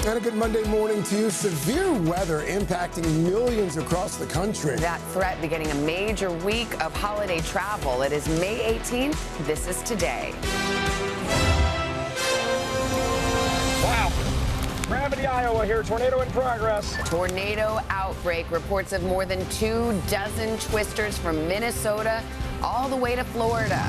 And a good Monday morning to you. Severe weather impacting millions across the country. That threat beginning a major week of holiday travel. It is May 18th. This is Today. Wow. Gravity, Iowa here. Tornado in progress. Tornado outbreak. Reports of more than 24 twisters from Minnesota all the way to Florida.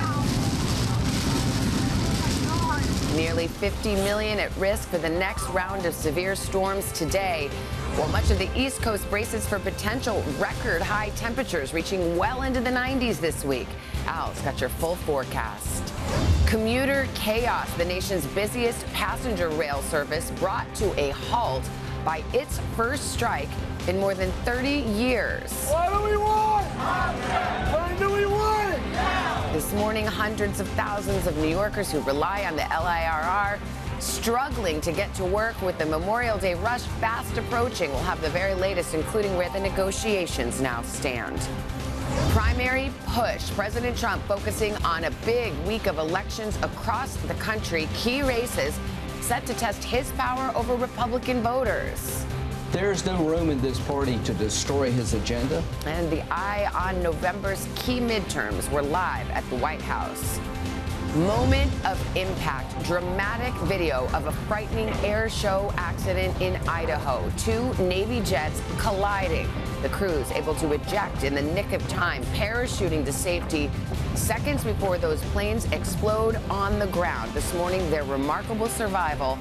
Nearly 50 million at risk for the next round of severe storms today, while much of the East Coast braces for potential record high temperatures reaching well into the 90s this week. Al's got your full forecast. Commuter chaos. The nation's busiest passenger rail service brought to a halt by its first strike in more than 30 years. What do we want? What do we want? This morning, hundreds of thousands of New Yorkers who rely on the LIRR struggling to get to work with the Memorial Day rush fast approaching. We'll have the very latest, including where the negotiations now stand. Primary push. President Trump focusing on a big week of elections across the country. Key races set to test his power over Republican voters. There's no room in this party to destroy his agenda. And the eye on November's key midterms. We're live at the White House. Moment of impact. Dramatic video of a frightening air show accident in Idaho. 2 Navy jets colliding. The crews able to eject in the nick of time, parachuting to safety seconds before those planes explode on the ground. This morning, their remarkable survival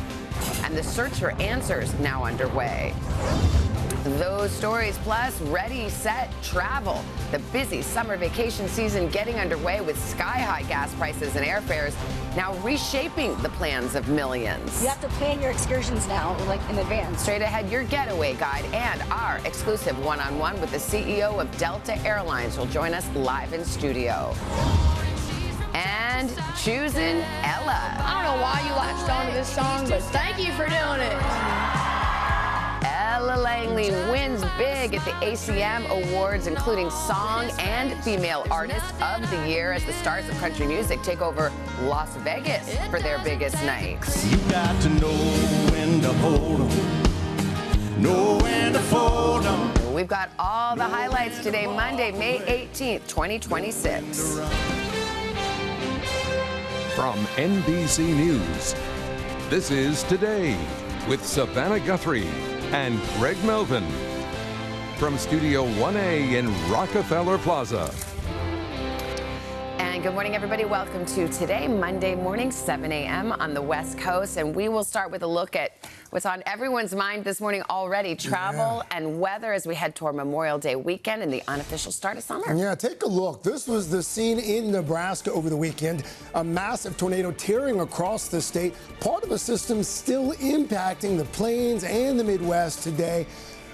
and the search for answers now underway. Those stories plus Ready, Set, Travel. The busy summer vacation season getting underway with sky-high gas prices and airfares now reshaping the plans of millions. You have to plan your excursions now, like in advance. Straight ahead, your getaway guide and our exclusive one-on-one with the CEO of Delta Airlines will join us live in studio. And choosing Ella. I don't know why you latched onto this song, but thank you for doing it. Ella Langley wins big at the ACM Awards, including Song and Female Artist of the Year, as the stars of country music take over Las Vegas for their biggest night. You got to know when to hold 'em, know when to fold 'em. We've got all the highlights today, Monday, May 18th, 2026. From NBC News, this is Today with Savannah Guthrie and Greg Melvin from Studio 1A in Rockefeller Plaza. And good morning, everybody. Welcome to Today, Monday morning, 7 a.m. on the West Coast. And we will start with a look at what's on everyone's mind this morning already, travel and weather as we head toward Memorial Day weekend and the unofficial start of summer. Yeah, take a look. This was the scene in Nebraska over the weekend. A massive tornado tearing across the state. Part of a system still impacting the plains and the Midwest today,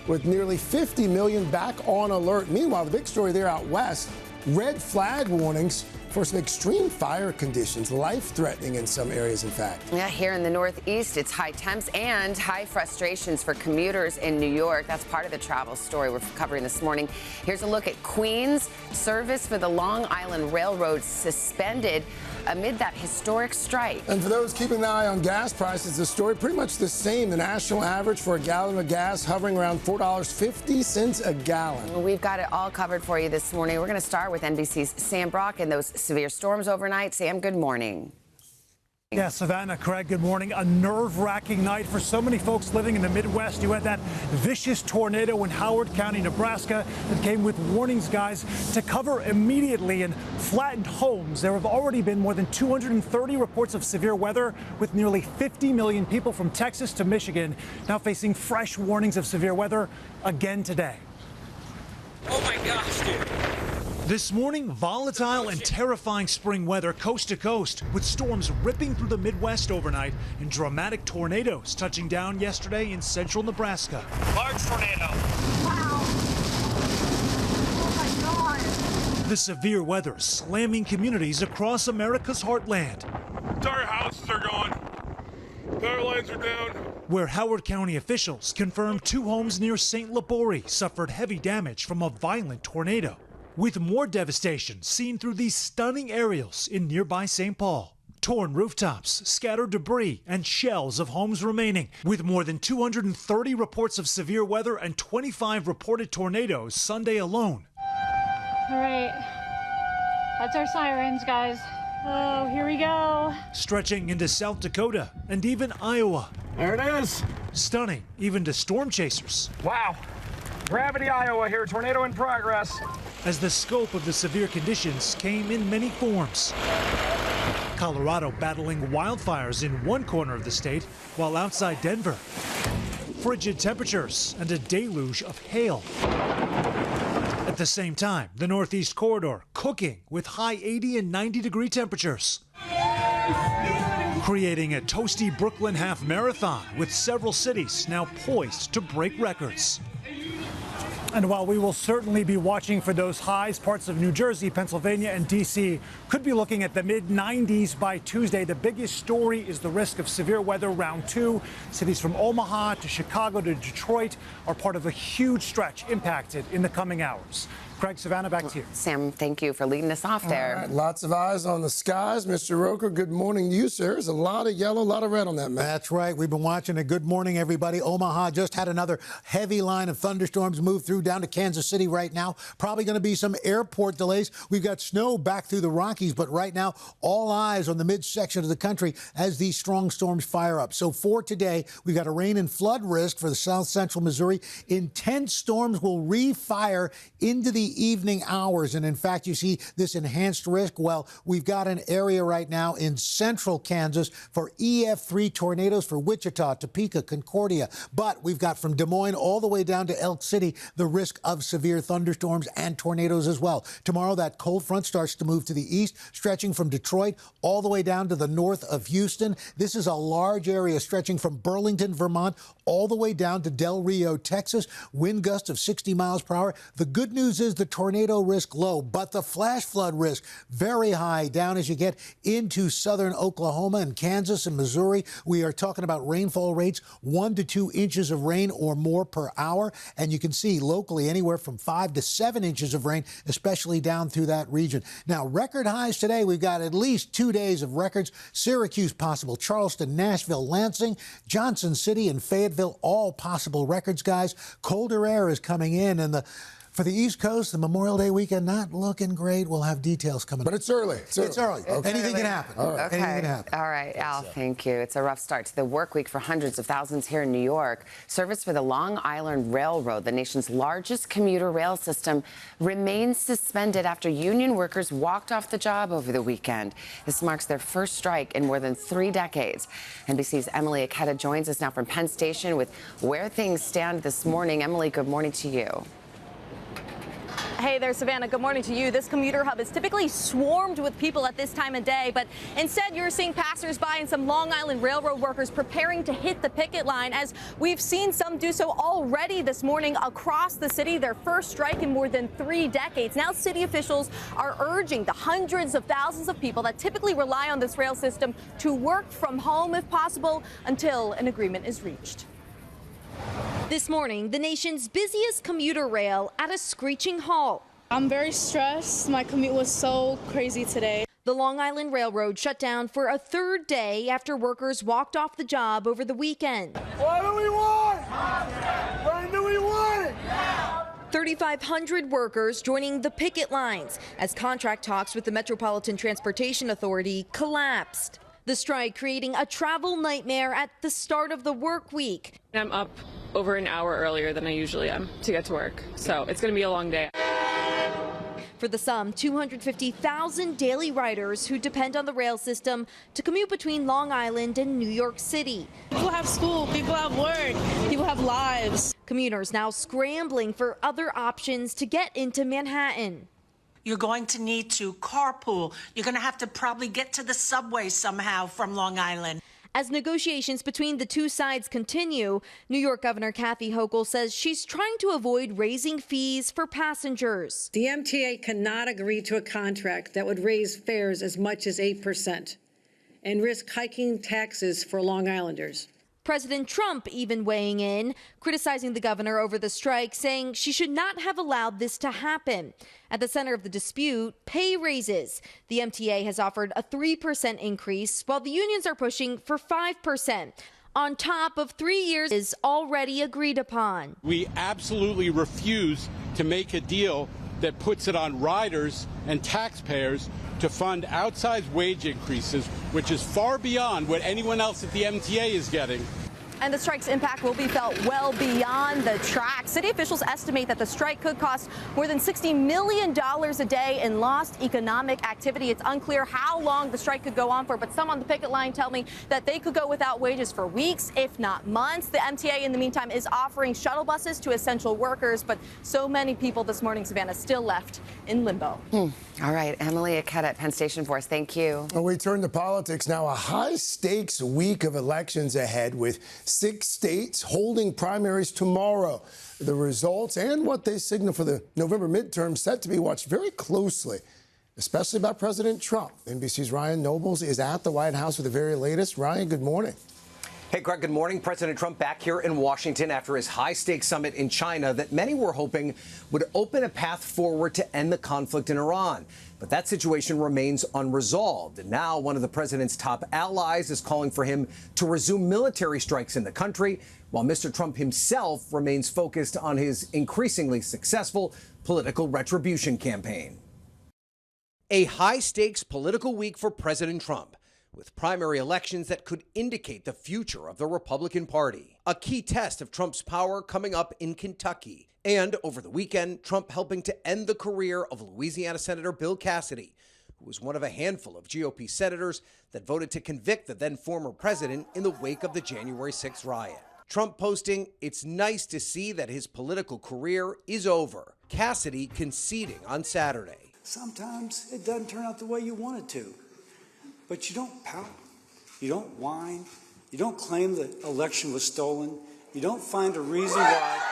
with nearly 50 million back on alert. Meanwhile, the big story there out west, red flag warnings for some extreme fire conditions, life-threatening in some areas, in fact. Yeah, here in the Northeast, it's high temps and high frustrations for commuters in New York. That's part of the travel story we're covering this morning. Here's a look at Queens. Service for the Long Island Railroad suspended amid that historic strike. And for those keeping an eye on gas prices, the story pretty much the same. The national average for a gallon of gas hovering around $4.50 a gallon. We've got it all covered for you this morning. We're going to start with NBC's Sam Brock and those severe storms overnight. Sam, good morning. Yeah, Savannah, Craig, good morning. A nerve-wracking night for so many folks living in the Midwest. You had that vicious tornado in Howard County, Nebraska, that came with warnings, guys, to cover immediately and flattened homes. There have already been more than 230 reports of severe weather, with nearly 50 million people from Texas to Michigan now facing fresh warnings of severe weather again today. Oh my gosh, dude. This morning, volatile and terrifying spring weather coast to coast, with storms ripping through the Midwest overnight and dramatic tornadoes touching down yesterday in central Nebraska. Large tornado. Wow. Oh my God. The severe weather slamming communities across America's heartland. Entire houses are gone. Power lines are down. Where Howard County officials confirmed 2 homes near St. Labori suffered heavy damage from a violent tornado, with more devastation seen through these stunning aerials in nearby St. Paul. Torn rooftops, scattered debris, and shells of homes remaining. With more than 230 reports of severe weather and 25 reported tornadoes Sunday alone. All right, that's our sirens, guys. Oh, here we go. Stretching into South Dakota and even Iowa. There it is. Stunning, even to storm chasers. Wow. Gravity, Iowa here. Tornado in progress. As the scope of the severe conditions came in many forms. Colorado battling wildfires in one corner of the state, while outside Denver, frigid temperatures and a deluge of hail. At the same time, the Northeast corridor cooking with high 80 and 90-degree temperatures, creating a toasty Brooklyn half marathon with several cities now poised to break records. And while we will certainly be watching for those highs, parts of New Jersey, Pennsylvania, and D.C. could be looking at the mid-90s by Tuesday. The biggest story is the risk of severe weather round 2. Cities from Omaha to Chicago to Detroit are part of a huge stretch impacted in the coming hours. Craig, Savannah, back to you. Sam, thank you for leading us off there. All right, lots of eyes on the skies. Mr. Roker, good morning to you, sir. There's a lot of yellow, a lot of red on that map. That's right. We've been watching it. Good morning, everybody. Omaha just had another heavy line of thunderstorms move through down to Kansas City right now. Probably going to be some airport delays. We've got snow back through the Rockies, but right now, all eyes on the midsection of the country as these strong storms fire up. So for today, we've got a rain and flood risk for the south central Missouri. Intense storms will refire into the evening hours. And in fact, you see this enhanced risk. Well, we've got an area right now in central Kansas for EF3 tornadoes for Wichita, Topeka, Concordia. But we've got from Des Moines all the way down to Elk City the risk of severe thunderstorms and tornadoes as well. Tomorrow, that cold front starts to move to the east, stretching from Detroit all the way down to the north of Houston. This is a large area stretching from Burlington, Vermont, all the way down to Del Rio, Texas. Wind gusts of 60 miles per hour. The good news is the tornado risk low, but the flash flood risk very high down as you get into southern Oklahoma and Kansas and Missouri. We are talking about rainfall rates 1 to 2 inches of rain or more per hour. And you can see locally anywhere from 5 to 7 inches of rain, especially down through that region. Now, record highs today. We've got at least 2 days of records. Syracuse possible, Charleston, Nashville, Lansing, Johnson City, and Fayetteville, all possible records, guys. Colder air is coming in, and for the East Coast, the Memorial Day weekend not looking great. We'll have details coming up. But it's early. It's early. Okay. Anything can happen. All right. Okay. Anything can happen. All right, Al, thank you. It's a rough start to the work week for hundreds of thousands here in New York. Service for the Long Island Railroad, the nation's largest commuter rail system, remains suspended after union workers walked off the job over the weekend. This marks their first strike in more than 3 decades. NBC's Emily Aketa joins us now from Penn Station with where things stand this morning. Emily, good morning to you. Hey there, Savannah. Good morning to you. This commuter hub is typically swarmed with people at this time of day, but instead you're seeing passersby and some Long Island Railroad workers preparing to hit the picket line, as we've seen some do so already this morning across the city, their first strike in more than 3 decades. Now city officials are urging the hundreds of thousands of people that typically rely on this rail system to work from home if possible until an agreement is reached. This morning, the nation's busiest commuter rail at a screeching halt. I'm very stressed. My commute was so crazy today. The Long Island Railroad shut down for a 3rd day after workers walked off the job over the weekend. What do we want? When do we want it? 3,500 workers joining the picket lines as contract talks with the Metropolitan Transportation Authority collapsed. The strike creating a travel nightmare at the start of the work week. I'm up over an hour earlier than I usually am to get to work, so it's going to be a long day. For the some 250,000 daily riders who depend on the rail system to commute between Long Island and New York City. People have school, people have work, people have lives. Commuters now scrambling for other options to get into Manhattan. You're going to need to carpool. You're going to have to probably get to the subway somehow from Long Island. As negotiations between the two sides continue, New York Governor Kathy Hochul says she's trying to avoid raising fees for passengers. The MTA cannot agree to a contract that would raise fares as much as 8% and risk hiking taxes for Long Islanders. President Trump even weighing in, criticizing the governor over the strike, saying she should not have allowed this to happen. At the center of the dispute, pay raises. The MTA has offered a 3% increase, while the unions are pushing for 5%. On top of 3 years is already agreed upon. We absolutely refuse to make a deal that puts it on riders and taxpayers to fund outsized wage increases, which is far beyond what anyone else at the MTA is getting. And the strike's impact will be felt well beyond the track. City officials estimate that the strike could cost more than $60 million a day in lost economic activity. It's unclear how long the strike could go on for, but some on the picket line tell me that they could go without wages for weeks, if not months. The MTA, in the meantime, is offering shuttle buses to essential workers, but so many people this morning, Savannah, still left in limbo. All right, Emily Aketa at Penn Station for us. Thank you. Well, we turn to politics now. A high-stakes week of elections ahead with 6 states holding primaries tomorrow. The results and what they signal for the November midterms set to be watched very closely, especially by President Trump. NBC's Ryan Nobles is at the White House with the very latest. Ryan, good morning. Hey, Greg, good morning. President Trump back here in Washington after his high-stakes summit in China that many were hoping would open a path forward to end the conflict in Iran. But that situation remains unresolved. And now one of the president's top allies is calling for him to resume military strikes in the country, while Mr. Trump himself remains focused on his increasingly successful political retribution campaign. A high-stakes political week for President Trump, with primary elections that could indicate the future of the Republican Party. A key test of Trump's power coming up in Kentucky. And over the weekend, Trump helping to end the career of Louisiana Senator Bill Cassidy, who was one of a handful of GOP senators that voted to convict the then former president in the wake of the January 6th riot. Trump posting, "It's nice to see that his political career is over." Cassidy conceding on Saturday. Sometimes it doesn't turn out the way you want it to. But you don't pout, you don't whine, you don't claim the election was stolen, you don't find a reason why.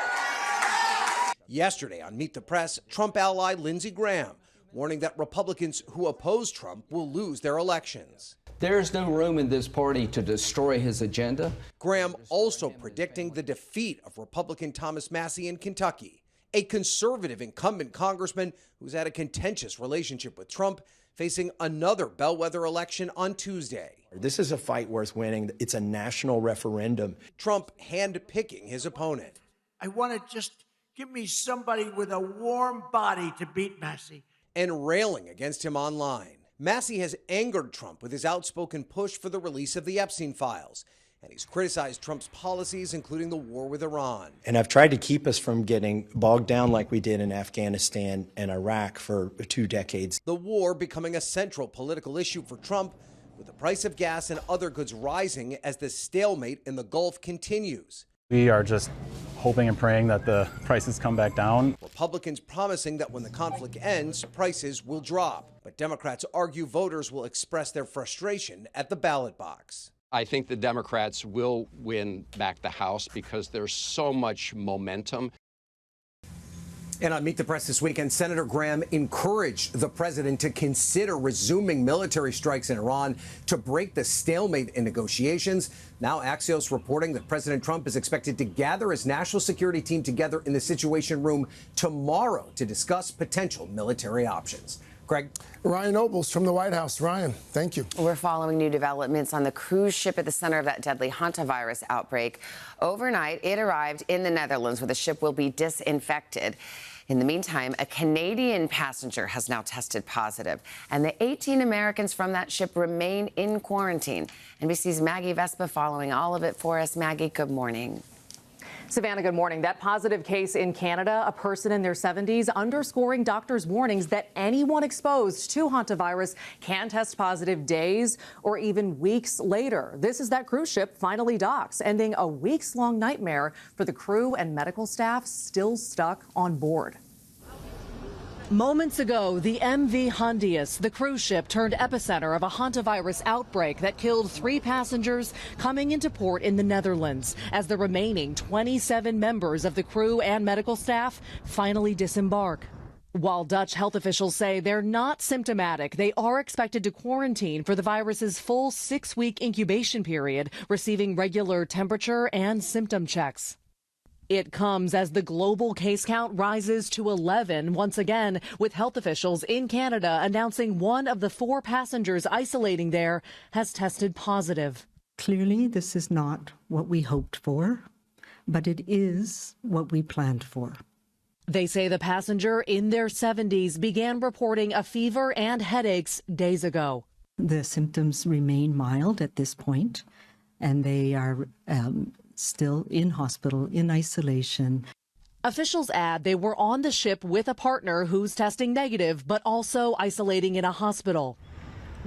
Yesterday on Meet the Press, Trump ally Lindsey Graham warning that Republicans who oppose Trump will lose their elections. There's no room in this party to destroy his agenda. Graham also predicting the defeat of Republican Thomas Massie in Kentucky, a conservative incumbent congressman who's had a contentious relationship with Trump, facing another bellwether election on Tuesday. This is a fight worth winning. It's a national referendum. Trump hand-picking his opponent. I want to just give me somebody with a warm body to beat Massie. And railing against him online. Massie has angered Trump with his outspoken push for the release of the Epstein files. And he's criticized Trump's policies, including the war with Iran. And I've tried to keep us from getting bogged down like we did in Afghanistan and Iraq for 2 decades. The war becoming a central political issue for Trump, with the price of gas and other goods rising as the stalemate in the Gulf continues. We are just hoping and praying that the prices come back down. Republicans promising that when the conflict ends, prices will drop. But Democrats argue voters will express their frustration at the ballot box. I think the Democrats will win back the House because there's so much momentum. And on Meet the Press this weekend, Senator Graham encouraged the president to consider resuming military strikes in Iran to break the stalemate in negotiations. Now Axios reporting that President Trump is expected to gather his national security team together in the Situation Room tomorrow to discuss potential military options. Greg. Ryan Nobles from the White House. Ryan, thank you. We're following new developments on the cruise ship at the center of that deadly hantavirus outbreak. Overnight, it arrived in the Netherlands, where the ship will be disinfected. In the meantime, a Canadian passenger has now tested positive, and the 18 Americans from that ship remain in quarantine. NBC's Maggie Vespa following all of it for us. Maggie, good morning. Savannah, good morning. That positive case in Canada, a person in their 70s, underscoring doctors' warnings that anyone exposed to hantavirus can test positive days or even weeks later. This is that cruise ship finally docks, ending a weeks-long nightmare for the crew and medical staff still stuck on board. Moments ago, the MV Hondius, the cruise ship turned epicenter of a hantavirus outbreak that killed 3 passengers coming into port in the Netherlands as the remaining 27 members of the crew and medical staff finally disembark. While Dutch health officials say they're not symptomatic, they are expected to quarantine for the virus's full 6-week incubation period, receiving regular temperature and symptom checks. It comes as the global case count rises to 11 once again, with health officials in Canada announcing one of the 4 passengers isolating there has tested positive. Clearly, this is not what we hoped for, but it is what we planned for. They say the passenger in their 70s began reporting a fever and headaches days ago. The symptoms remain mild at this point, and they are still in hospital, in isolation. Officials add they were on the ship with a partner who's testing negative, but also isolating in a hospital.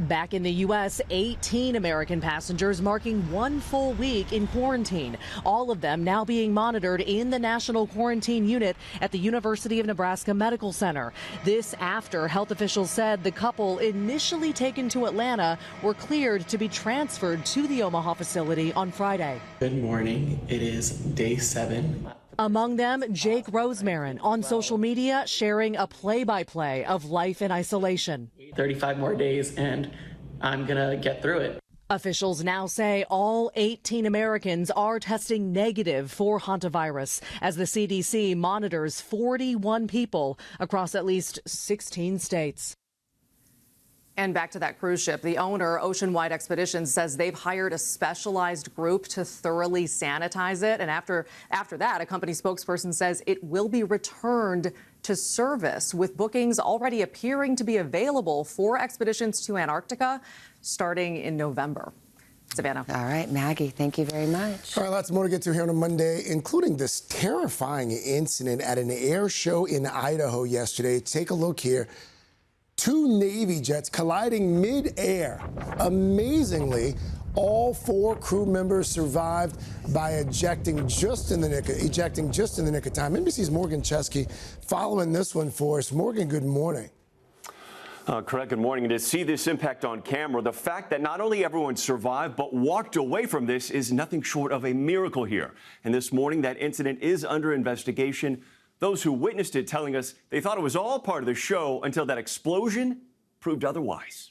Back in the U.S., 18 American passengers marking 1 full week in quarantine, all of them now being monitored in the National Quarantine Unit at the University of Nebraska Medical Center. This after health officials said the couple initially taken to Atlanta were cleared to be transferred to the Omaha facility on Friday. Good morning. It is day 7. Among them, Jake Rosemarin on social media sharing a play-by-play of life in isolation. 35 more days and I'm gonna get through it. Officials now say all 18 Americans are testing negative for hantavirus as the CDC monitors 41 people across at least 16 states. And back to that cruise ship. The owner, Oceanwide Expeditions, says they've hired a specialized group to thoroughly sanitize it. And after that, a company spokesperson says it will be returned to service, with bookings already appearing to be available for expeditions to Antarctica starting in November. Savannah. All right, Maggie, thank you very much. All right, lots more to get to here on a Monday, including this terrifying incident at an air show in Idaho yesterday. Take a look here. 2 Navy jets colliding mid-air. Amazingly, all 4 crew members survived by ejecting just in the nick of time. NBC's Morgan Chesky following this one for us. Morgan, good morning. Correct. Good morning. And to see this impact on camera, the fact that not only everyone survived but walked away from this is nothing short of a miracle here. And this morning, that incident is under investigation. Those who witnessed it telling us they thought it was all part of the show until that explosion proved otherwise.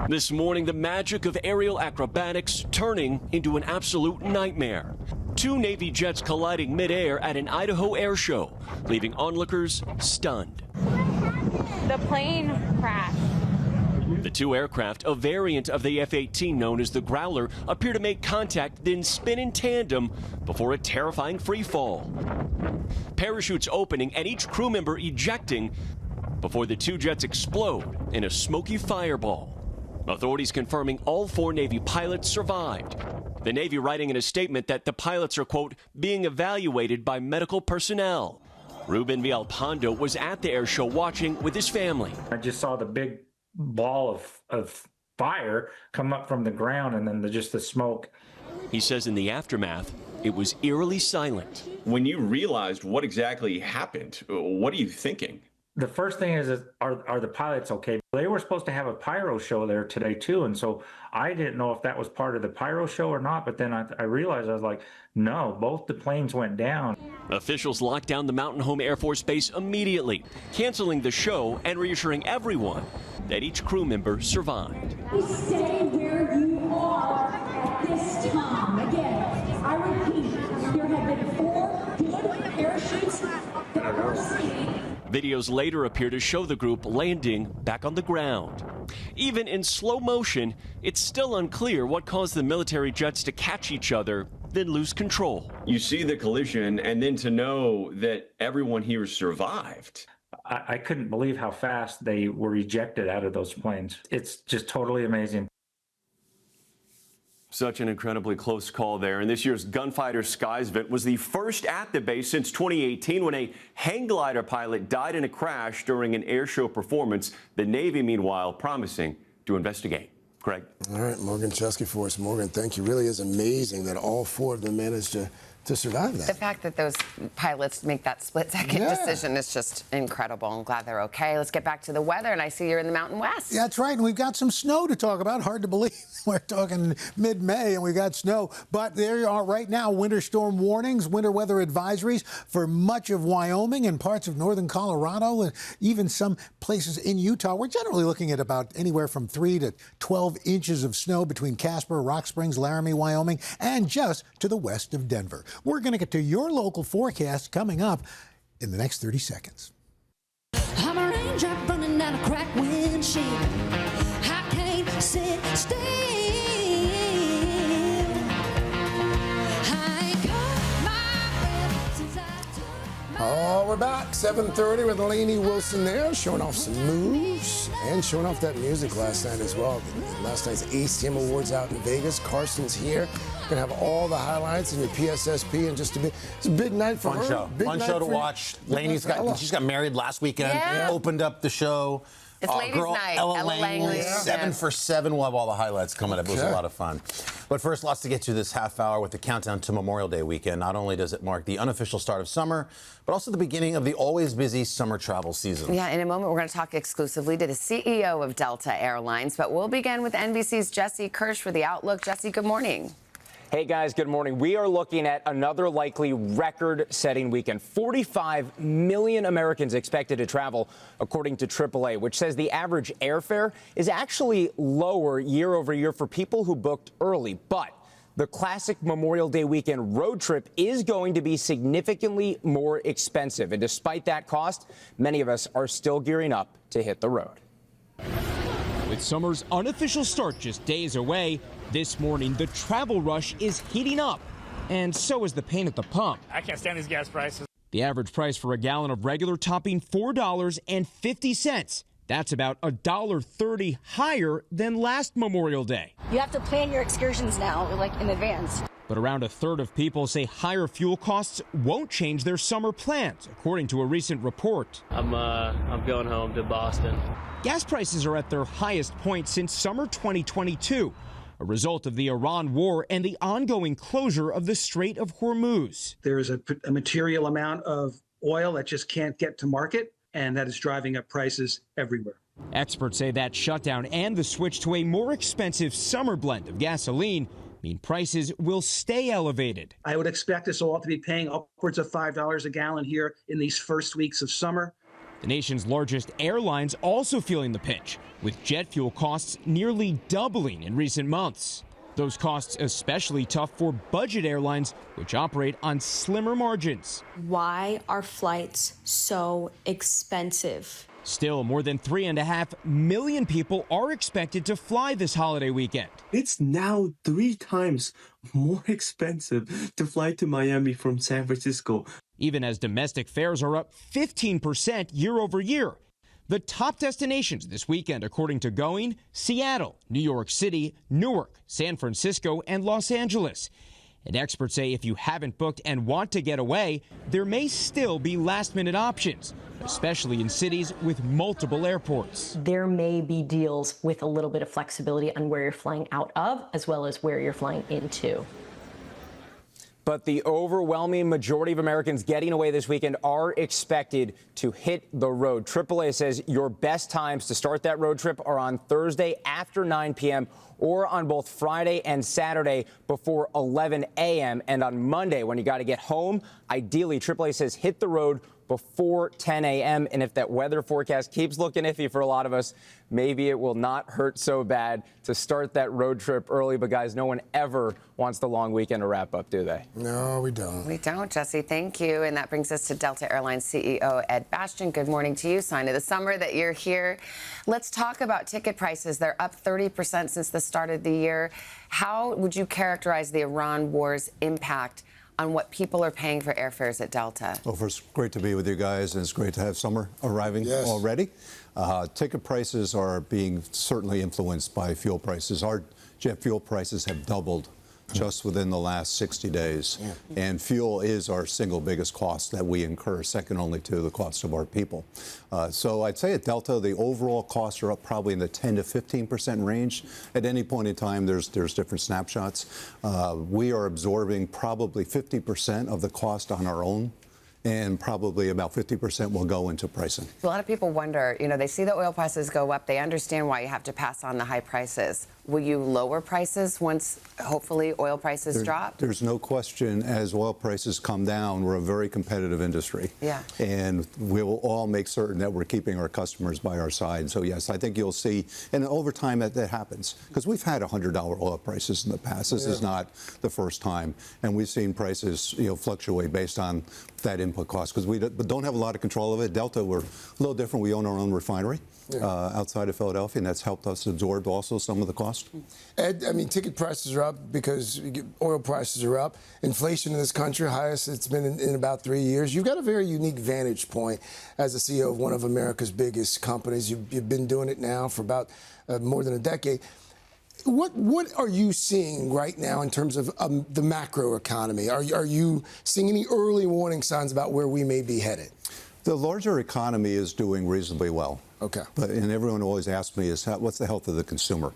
This morning, the magic of aerial acrobatics turning into an absolute nightmare. 2 Navy jets colliding midair at an Idaho air show, leaving onlookers stunned. The plane crashed. The 2 aircraft, a variant of the F-18 known as the Growler, appear to make contact, then spin in tandem before a terrifying free fall. Parachutes opening and each crew member ejecting before the 2 jets explode in a smoky fireball. Authorities confirming all 4 Navy pilots survived. The Navy writing in a statement that the pilots are, quote, being evaluated by medical personnel. Ruben Villalpando was at the air show watching with his family. I just saw the big ball of fire come up from the ground and then just the smoke. He says in the aftermath, it was eerily silent. When you realized what exactly happened, what are you thinking? The first thing is are the pilots okay? They were supposed to have a pyro show there today too, and so I didn't know if that was part of the pyro show or not, but then I realized, I was like, no, both the planes went down. Officials locked down the Mountain Home Air Force Base immediately, canceling the show and reassuring everyone that each crew member survived. Stay where you are at this time. Again, I repeat, there have been 4 good parachutes that were seen. Videos later appear to show the group landing back on the ground. Even in slow motion, it's still unclear what caused the military jets to catch each other, then lose control. You see the collision, and then to know that everyone here survived. I couldn't believe how fast they were ejected out of those planes. It's just totally amazing. Such an incredibly close call there. And this year's Gunfighter Skies event was the first at the base since 2018 when a hang glider pilot died in a crash during an air show performance. The Navy, meanwhile, promising to investigate. Craig. All right, Morgan Chesky for us. Morgan, thank you. Really is amazing that all 4 of them managed to to survive The that. fact that those pilots make that split-second decision is just incredible. I'm glad they're okay. Let's get back to the weather, and I see you're in the Mountain West. Yeah, that's right, and we've got some snow to talk about. Hard to believe we're talking mid-May and we got snow, but there are right now winter storm warnings, winter weather advisories for much of Wyoming and parts of northern Colorado, and even some places in Utah. We're generally looking at about anywhere from 3 to 12 inches of snow between Casper, Rock Springs, Laramie, Wyoming, and just to the west of Denver. We're going to get to your local forecast coming up in the next 30 seconds. I'm a raindrop running down a cracked windshield. I can't sit still. I ain't caught my breath since I took my... Oh, we're back. 7:30 with Lainey Wilson there, showing off some moves and showing off that music last night as well. Last night's ACM Awards out in Vegas. Carson's here. Gonna have all the highlights in your PSSP in just a bit. It's a big night for her. Fun show to watch. Lainey's got married last weekend. Yeah. Opened up the show. It's ladies' night. Ella Langley. 7 for 7. We'll have all the highlights coming up. It was a lot of fun. But first, lots to get to this half hour with the countdown to Memorial Day weekend. Not only does it mark the unofficial start of summer, but also the beginning of the always busy summer travel season. Yeah, in a moment, we're going to talk exclusively to the CEO of Delta Airlines. But we'll begin with NBC's Jesse Kirsch for the Outlook. Jesse, good morning. Hey, guys, good morning. We are looking at another likely record-setting weekend. 45 million Americans expected to travel, according to AAA, which says the average airfare is actually lower year over year for people who booked early. But the classic Memorial Day weekend road trip is going to be significantly more expensive. And despite that cost, many of us are still gearing up to hit the road. With summer's unofficial start just days away, this morning the travel rush is heating up, and so is the pain at the pump. I can't stand these gas prices. The average price for a gallon of regular topping $4.50. That's about $1.30 higher than last Memorial Day. You have to plan your excursions now, like in advance. But around a third of people say higher fuel costs won't change their summer plans, according to a recent report. I'm going home to Boston. Gas prices are at their highest point since summer 2022, a result of the Iran war and the ongoing closure of the Strait of Hormuz. There is a material amount of oil that just can't get to market, and that is driving up prices everywhere. Experts say that shutdown and the switch to a more expensive summer blend of gasoline mean prices will stay elevated. I would expect us all to be paying upwards of $5 a gallon here in these first weeks of summer. The nation's largest airlines also feeling the pinch, with jet fuel costs nearly doubling in recent months. Those costs especially tough for budget airlines, which operate on slimmer margins. Why are flights so expensive? Still, more than 3.5 million people are expected to fly this holiday weekend. It's now 3 times more expensive to fly to Miami from San Francisco. Even as domestic fares are up 15% year over year. The top destinations this weekend, according to Going, Seattle, New York City, Newark, San Francisco, and Los Angeles. And experts say if you haven't booked and want to get away, there may still be last-minute options, especially in cities with multiple airports. There may be deals with a little bit of flexibility on where you're flying out of, as well as where you're flying into. But the overwhelming majority of Americans getting away this weekend are expected to hit the road. AAA says your best times to start that road trip are on Thursday after 9 p.m. or on both Friday and Saturday before 11 a.m. And on Monday, when you got to get home, ideally, AAA says hit the road before 10 a.m. And if that weather forecast keeps looking iffy for a lot of us, maybe it will not hurt so bad to start that road trip early. But, guys, no one ever wants the long weekend to wrap up, do they? No, we don't. We don't, Jesse. Thank you. And that brings us to Delta Airlines CEO Ed Bastian. Good morning to you. Sign of the summer that you're here. Let's talk about ticket prices. They're up 30% since the start of the year. How would you characterize the Iran war's impact on what people are paying for airfares at Delta? Well, first, great to be with you guys, and it's great to have summer arriving already. Ticket prices are being certainly influenced by fuel prices. Our jet fuel prices have doubled just within the last 60 days. And fuel is our single biggest cost that we incur, second only to the cost of our people. So I'd say at Delta, the overall costs are up probably in the 10 to 15% range. At any point in time, there's different snapshots. We are absorbing probably 50% of the cost on our own, and probably about 50% will go into pricing. A lot of people wonder, they see the oil prices go up. They understand why you have to pass on the high prices. Will you lower prices once, hopefully, oil prices drop? There's no question, as oil prices come down, we're a very competitive industry. Yeah. And we will all make certain that we're keeping our customers by our side. So, yes, I think you'll see, and over time that happens, because we've had $100 oil prices in the past. This is not the first time. And we've seen prices, fluctuate based on that input cost, because we don't have a lot of control of it. Delta, we're a little different. We own our own refinery outside of Philadelphia, and that's helped us absorb also some of the cost. Ed, ticket prices are up because oil prices are up. Inflation in this country, highest it's been in about 3 years. You've got a very unique vantage point as the CEO of one of America's biggest companies. You've been doing it now for about more than a decade. What are you seeing right now in terms of the macro economy? Are you seeing any early warning signs about where we may be headed? The larger economy is doing reasonably well. Okay. And everyone always asks me, what's the health of the consumer?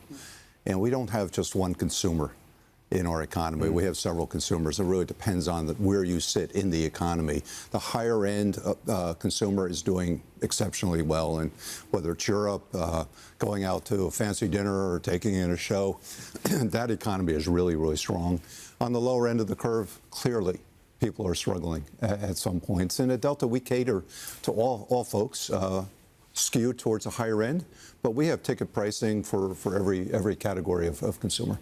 And we don't have just one consumer in our economy. We have several consumers. It really depends on where you sit in the economy. The higher end consumer is doing exceptionally well, and whether it's Europe, going out to a fancy dinner or taking in a show, that economy is really, really strong. On the lower end of the curve, clearly, people are struggling at some points. And at Delta, we cater to all folks, skewed towards the higher end, but we have ticket pricing for every category of consumer.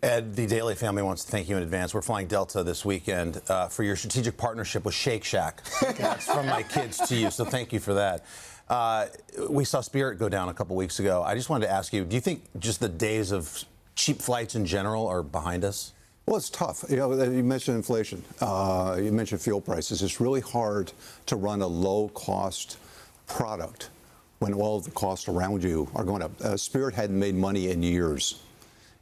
Ed, the Daily family wants to thank you in advance. We're flying Delta this weekend for your strategic partnership with Shake Shack. That's from my kids to you, so thank you for that. We saw Spirit go down a couple weeks ago. I just wanted to ask you, do you think just the days of cheap flights in general are behind us? Well, it's tough. You mentioned inflation. You mentioned fuel prices. It's really hard to run a low-cost product when all of the costs around you are going up. Spirit hadn't made money in years.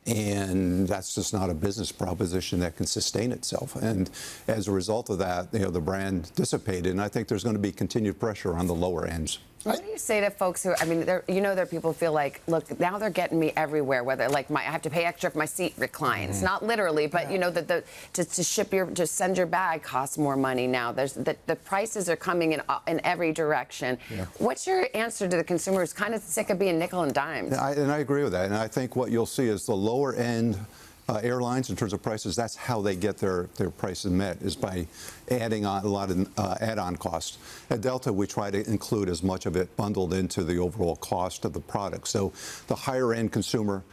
And that's just not a business proposition that can sustain itself. And as a result of that, the brand dissipated. And I think there's going to be continued pressure on the lower ends. What do you say to folks who, there are people who feel like, look, now they're getting me everywhere, whether I have to pay extra if my seat reclines. Not literally, but to send your bag costs more money now. The prices are coming in every direction. Yeah. What's your answer to the consumer who's kind of sick of being nickel and dimed? And I agree with that. And I think what you'll see is the lower end airlines, in terms of prices, that's how they get their prices met, is by adding on a lot of add-on costs. At Delta, we try to include as much of it bundled into the overall cost of the product. So the higher-end consumer,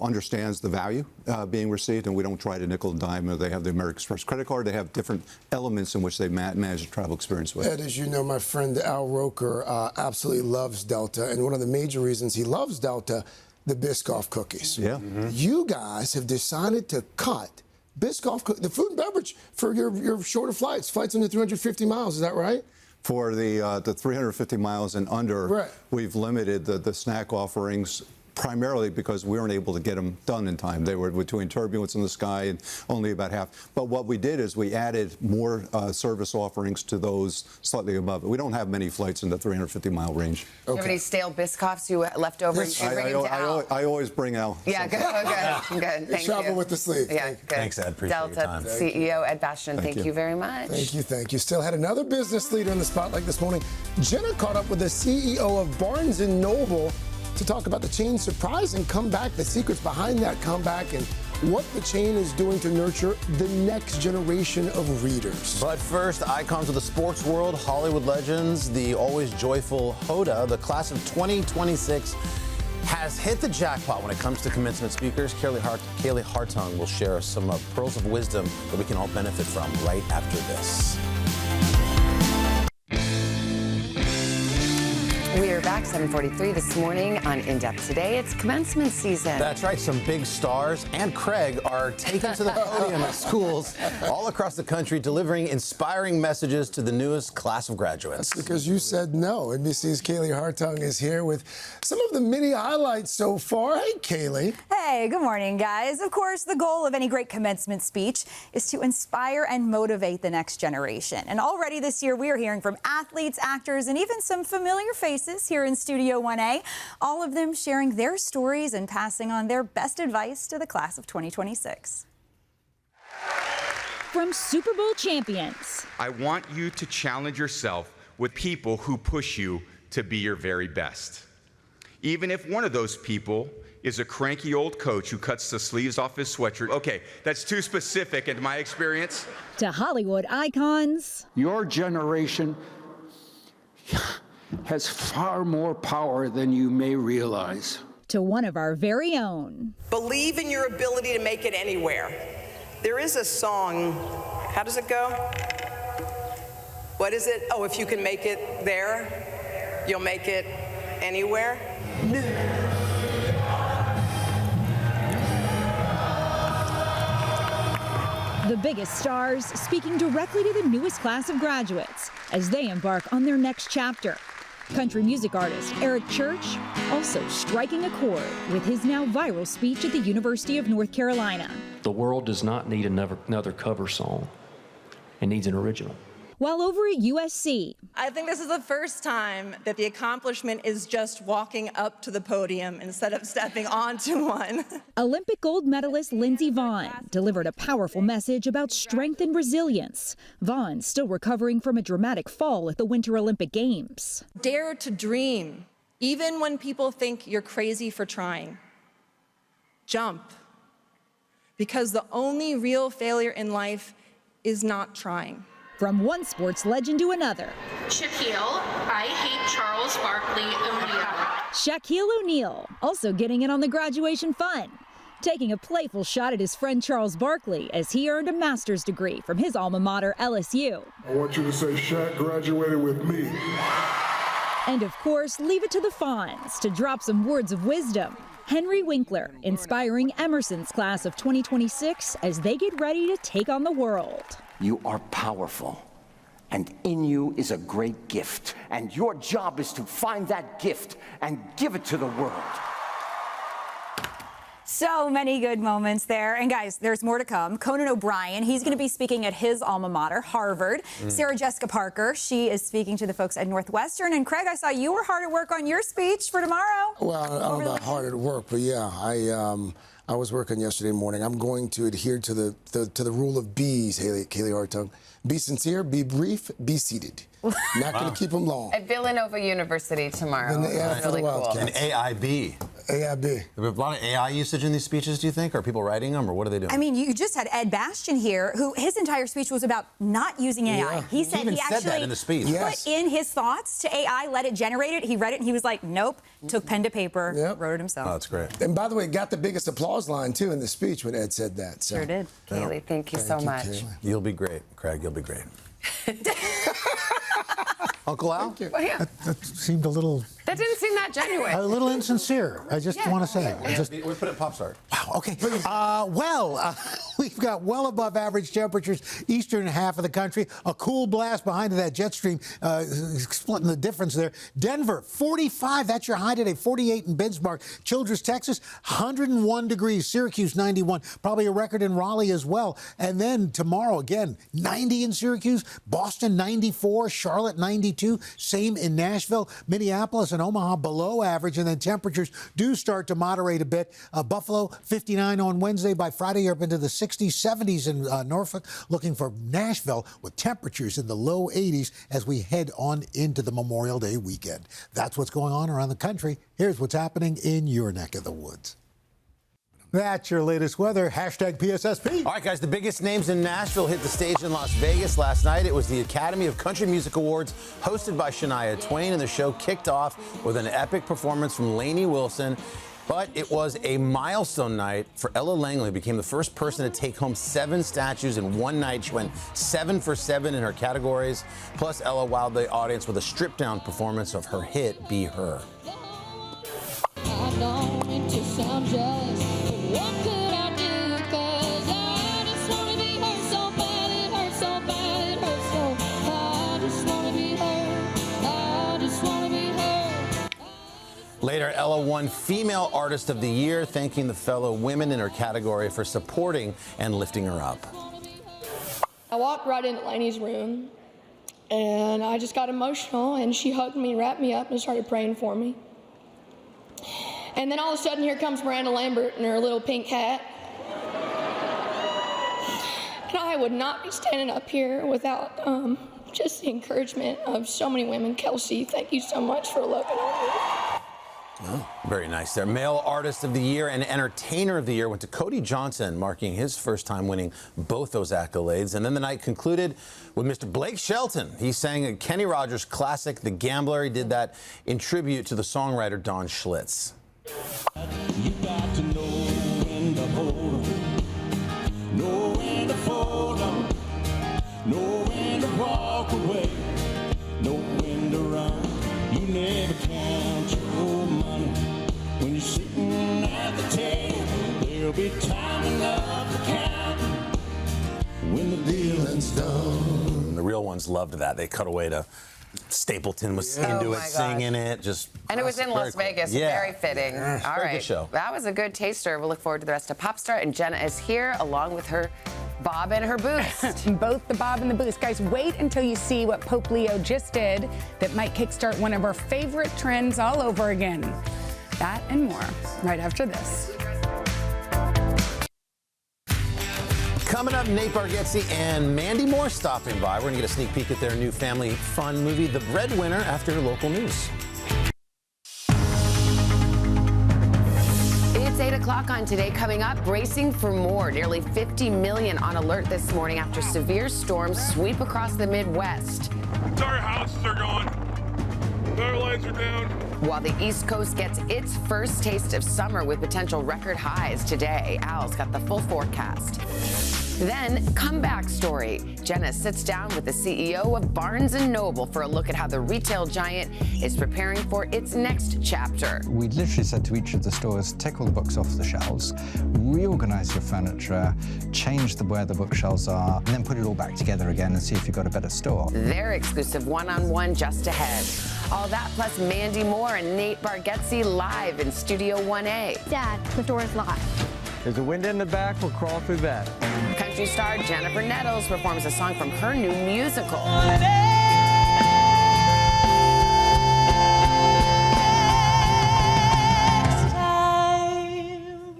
understands the value being received, and we don't try to nickel and dime. They have the American Express credit card. They have different elements in which they manage the travel experience with. Ed, as you know, my friend Al Roker absolutely loves Delta, and one of the major reasons he loves Delta, the Biscoff cookies. Yeah. Mm-hmm. You guys have decided to cut Biscoff, the food and beverage for your shorter flights under 350 miles. Is that right? For the 350 miles and under, right, we've limited the snack offerings, primarily because we weren't able to get them done in time. They were between turbulence in the sky and only about half. But what we did is we added more service offerings to those slightly above it. We don't have many flights in the 350-mile range. Okay. Do you have any stale Biscoffs you left over? I always bring Al. Yeah, good. Good. Thank you. Travel with the sleeve. Yeah, good. Thanks, Ed. Appreciate your time. Delta CEO Ed Bastian, thank you very much. Thank you. Still had another business leader in the spotlight this morning. Jenna caught up with the CEO of Barnes & Noble to talk about the chain's surprising comeback, the secrets behind that comeback, and what the chain is doing to nurture the next generation of readers. But first, icons of the sports world, Hollywood legends, the always joyful Hoda, the class of 2026, has hit the jackpot when it comes to commencement speakers. Kaylee Hartung will share some pearls of wisdom that we can all benefit from right after this. We're back. back, 7:43 this morning on In Depth Today. It's commencement season. That's right. Some big stars and Craig are taken to the podium at schools all across the country, delivering inspiring messages to the newest class of graduates. That's because you said no. NBC's Kaylee Hartung is here with some of the mini highlights so far. Hey, Kaylee. Hey, good morning, guys. Of course, the goal of any great commencement speech is to inspire and motivate the next generation. And already this year, we are hearing from athletes, actors, and even some familiar faces here in Studio 1A, all of them sharing their stories and passing on their best advice to the class of 2026. From Super Bowl champions. I want you to challenge yourself with people who push you to be your very best. Even if one of those people is a cranky old coach who cuts the sleeves off his sweatshirt. Okay, that's too specific in my experience. To Hollywood icons. Your generation has far more power than you may realize. To one of our very own. Believe in your ability to make it anywhere. There is a song, how does it go? What is it? Oh, if you can make it there, you'll make it anywhere. The biggest stars speaking directly to the newest class of graduates as they embark on their next chapter. Country music artist Eric Church also striking a chord with his now viral speech at the University of North Carolina. The world does not need another cover song. It needs an original. While over at USC, I think this is the first time that the accomplishment is just walking up to the podium instead of stepping onto one. Olympic gold medalist Lindsey Vonn delivered a powerful message about strength and resilience. Vonn still recovering from a dramatic fall at the Winter Olympic Games. Dare to dream, even when people think you're crazy for trying. Jump, because the only real failure in life is not trying. From one sports legend to another. Shaquille, I hate Charles Barkley O'Neal. Shaquille O'Neal also getting in on the graduation fun, taking a playful shot at his friend Charles Barkley as he earned a master's degree from his alma mater, LSU. I want you to say Shaq graduated with me. And of course, leave it to the Fonz to drop some words of wisdom. Henry Winkler inspiring Emerson's class of 2026 as they get ready to take on the world. You are powerful, and in you is a great gift. And your job is to find that gift and give it to the world. So many good moments there. And guys, there's more to come. Conan O'Brien, he's going to be speaking at his alma mater, Harvard. Sarah Jessica Parker, she is speaking to the folks at Northwestern. And Craig, I saw you were hard at work on your speech for tomorrow. Well, I don't know about hard at work, but yeah, I was working yesterday morning. I'm going to adhere to the rule of B's, Kaylee Hartung. Be sincere, be brief, be seated. Not going to keep them long. At Villanova University tomorrow. That's really cool. And AIB. AIB. A lot of AI usage in these speeches, do you think? Are people writing them, or what are they doing? I mean, you just had Ed Bastian here, who his entire speech was about not using AI. Yeah. He said he actually that in the speech. put in his thoughts to AI, let it generate it. He read it, and he was like, nope, took pen to paper, wrote it himself. Oh, that's great. And by the way, got the biggest applause line, too, in the speech when Ed said that. So. Sure did. Kaylee, thank you so much. Kaylee. You'll be great, Craig. You'll be great. Uncle Al? Well, yeah. That seemed a little... That didn't seem that genuine. A little insincere, I just want to say. We put it Pop Star. Wow, okay. We've got well above average temperatures eastern half of the country. A cool blast behind that jet stream splitting the difference there. Denver, 45. That's your high today. 48 in Bismarck. Childress, Texas, 101 degrees. Syracuse, 91. Probably a record in Raleigh as well. And then tomorrow, again, 90 in Syracuse. Boston, 94. Charlotte, 92. Same in Nashville. Minneapolis and Omaha below average, and then temperatures do start to moderate a bit. Buffalo, 59 on Wednesday. By Friday, you're up into the 60s, 70s in Norfolk. Looking for Nashville with temperatures in the low 80s as we head on into the Memorial Day weekend. That's what's going on around the country. Here's what's happening in your neck of the woods. That's your latest weather. Hashtag PSSP. All right, guys, the biggest names in Nashville hit the stage in Las Vegas last night. It was the Academy of Country Music Awards hosted by Shania Twain, and the show kicked off with an epic performance from Lainey Wilson. But it was a milestone night for Ella Langley, who became the first person to take home 7 statues in one night. She went 7 for 7 in her categories. Plus, Ella wowed the audience with a stripped-down performance of her hit, Be Her. I don't mean to sound jealous, but what could I do? 'Cause I just wanna be her so bad, it hurts so bad, it hurts so. I just wanna be her, I just wanna be her. Later, Ella won Female Artist of the Year, thanking the fellow women in her category for supporting and lifting her up. I walked right into Lainey's room, and I just got emotional, and she hugged me, wrapped me up, and started praying for me. And then all of a sudden, here comes Miranda Lambert in her little pink hat. And I would not be standing up here without just the encouragement of so many women. Kelsey, thank you so much for loving on me. Oh, very nice there. Male Artist of the Year and Entertainer of the Year went to Cody Johnson, marking his first time winning both those accolades. And then the night concluded with Mr. Blake Shelton. He sang a Kenny Rogers classic, The Gambler. He did that in tribute to the songwriter Don Schlitz. You got to know when to hold 'em, know when to fold 'em, know when to walk away, know when to run. You never count your money when you're sitting at the table. There'll be time enough to count when the dealing's done. The real ones loved that. They cut away to Stapleton was into it, singing it. And it was in Las Vegas. Very fitting. All Very right. good show. That was a good taster. We'll look forward to the rest of Pop Star. And Jenna is here along with her Bob and her Boost. Both the Bob and the Boost. Guys, wait until you see what Pope Leo just did that might kickstart one of our favorite trends all over again. That and more right after this. Coming up, Nate Bargatze and Mandy Moore stopping by. We're going to get a sneak peek at their new family fun movie, The Breadwinner, after local news. It's 8 o'clock on Today. Coming up, bracing for more. Nearly 50 million on alert this morning after severe storms sweep across the Midwest. Our houses are gone. Our lights are down. While the East Coast gets its first taste of summer with potential record highs today. Al's got the full forecast. Then, comeback story. Jenna sits down with the CEO of Barnes & Noble for a look at how the retail giant is preparing for its next chapter. We literally said to each of the stores, take all the books off the shelves, reorganize your furniture, change where the bookshelves are, and then put it all back together again and see if you've got a better store. Their exclusive one-on-one just ahead. All that plus Mandy Moore and Nate Bargatze live in Studio 1A. Dad, the door is locked. There's a window in the back. We'll crawl through that. Country star Jennifer Nettles performs a song from her new musical.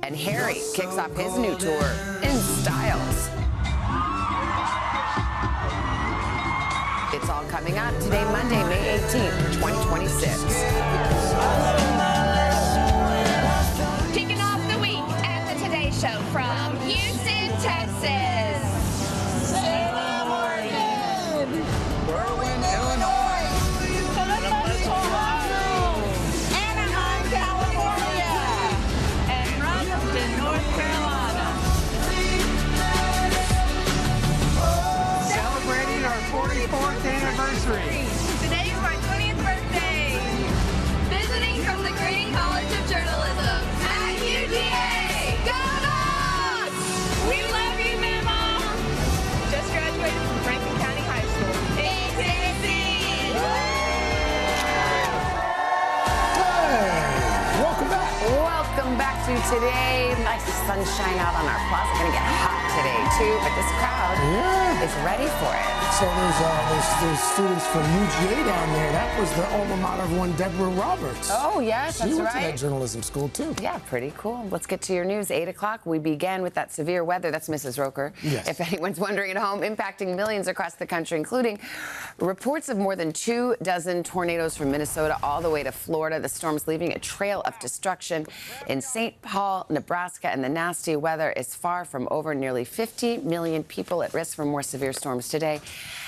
And Harry kicks off his new tour in Styles. It's all coming up today, Monday, May 18th, 2026. Kicking off the week at the Today Show from Houston, Texas. Salem, Oregon. Berwyn, Illinois. Columbus, Ohio. Anaheim, California. And Ruston, North Carolina. Celebrating our 44th anniversary. Today is my 20th birthday. Visiting from the Green College of Journalism at UGA. Go Dogs! We love you, Mama. Just graduated from Franklin County High School. In Tennessee. Welcome back. Welcome back to Today. Nice sunshine out on our plaza. Gonna get hot today too, but this crowd is ready for it. So there's students from UGA down there. That was the alma mater of one Deborah Roberts. Oh, yes, that's She went to right. that journalism school, too. Yeah, pretty cool. Let's get to your news. 8 o'clock, we began with that severe weather. That's Mrs. Roker. Yes. If anyone's wondering at home, impacting millions across the country, including reports of more than 24 tornadoes from Minnesota all the way to Florida. The storm's leaving a trail of destruction in St. Paul, Nebraska, and the nasty weather is far from over. Nearly 50 million people at risk for more severe storms today.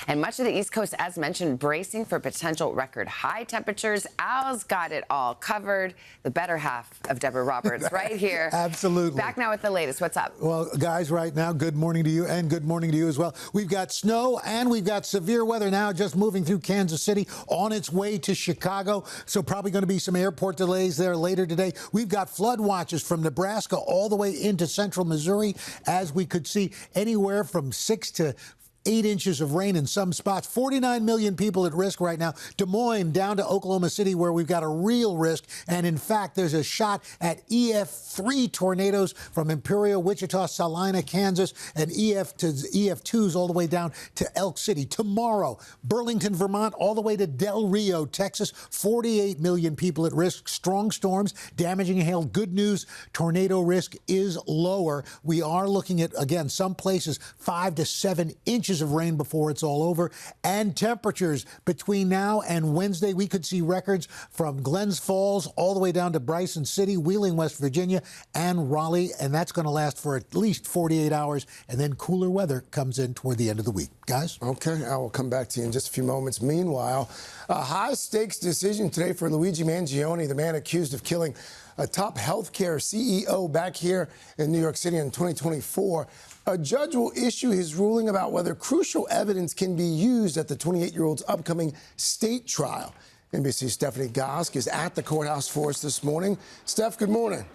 And much of the East Coast, as mentioned, bracing for potential record high temperatures. Al's got it all covered. The better half of Deborah Roberts right here. Absolutely. Back now with the latest. What's up? Well, guys, right now, good morning to you, and good morning to you as well. We've got snow and we've got severe weather now just moving through Kansas City on its way to Chicago. So probably going to be some airport delays there later today. We've got flood watches from Nebraska all the way into central Missouri, as we could see anywhere from 6 to 8 inches of rain in some spots. 49 million people at risk right now. Des Moines down to Oklahoma City, where we've got a real risk. And in fact, there's a shot at EF3 tornadoes from Imperial, Wichita, Salina, Kansas, and EF2s all the way down to Elk City. Tomorrow, Burlington, Vermont, all the way to Del Rio, Texas. 48 million people at risk. Strong storms, damaging hail. Good news, tornado risk is lower. We are looking at, again, some places 5 to 7 inches of rain before it's all over. And temperatures between now and Wednesday, we could see records from Glens Falls all the way down to Bryson City, Wheeling, West Virginia, and Raleigh. And that's going to last for at least 48 hours. And then cooler weather comes in toward the end of the week. Guys? Okay, I will come back to you in just a few moments. Meanwhile, a high-stakes decision today for Luigi Mangione, the man accused of killing a top healthcare CEO back here in New York City in 2024. A judge will issue his ruling about whether crucial evidence can be used at the 28-year-old's upcoming state trial. NBC's Stephanie Gosk is at the courthouse for us this morning. Steph, good morning.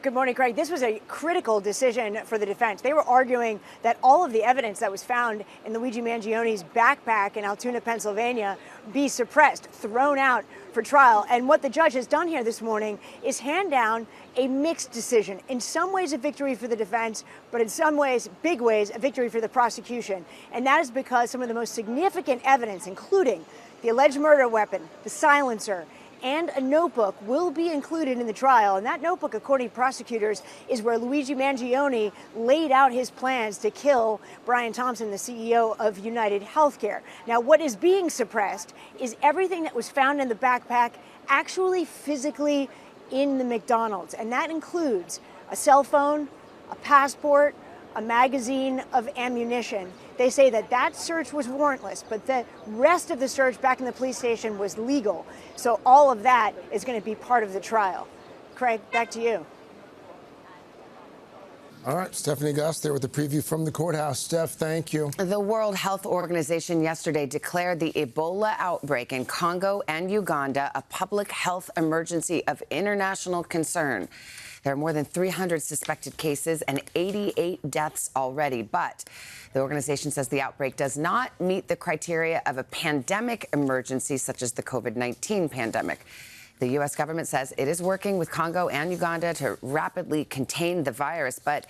Good morning, Craig. This was a critical decision for the defense. They were arguing that all of the evidence that was found in Luigi Mangione's backpack in Altoona, Pennsylvania, be suppressed, thrown out for trial. And what the judge has done here this morning is hand down a mixed decision. In some ways, a victory for the defense, but in some ways, big ways, a victory for the prosecution. And that is because some of the most significant evidence, including the alleged murder weapon, the silencer, and a notebook, will be included in the trial. And that notebook, according to prosecutors, is where Luigi Mangione laid out his plans to kill Brian Thompson, the CEO of United Healthcare. Now, what is being suppressed is everything that was found in the backpack actually physically in the McDonald's. And that includes a cell phone, a passport, a magazine of ammunition. They say that that search was warrantless, but the rest of the search back in the police station was legal. So all of that is going to be part of the trial. Craig, back to you. All right, Stephanie Goss there with the preview from the courthouse. Steph, thank you. The World Health Organization yesterday declared the Ebola outbreak in Congo and Uganda a public health emergency of international concern. There are more than 300 suspected cases and 88 deaths already. But the organization says the outbreak does not meet the criteria of a pandemic emergency, such as the COVID-19 pandemic. The U.S. government says it is working with Congo and Uganda to rapidly contain the virus, but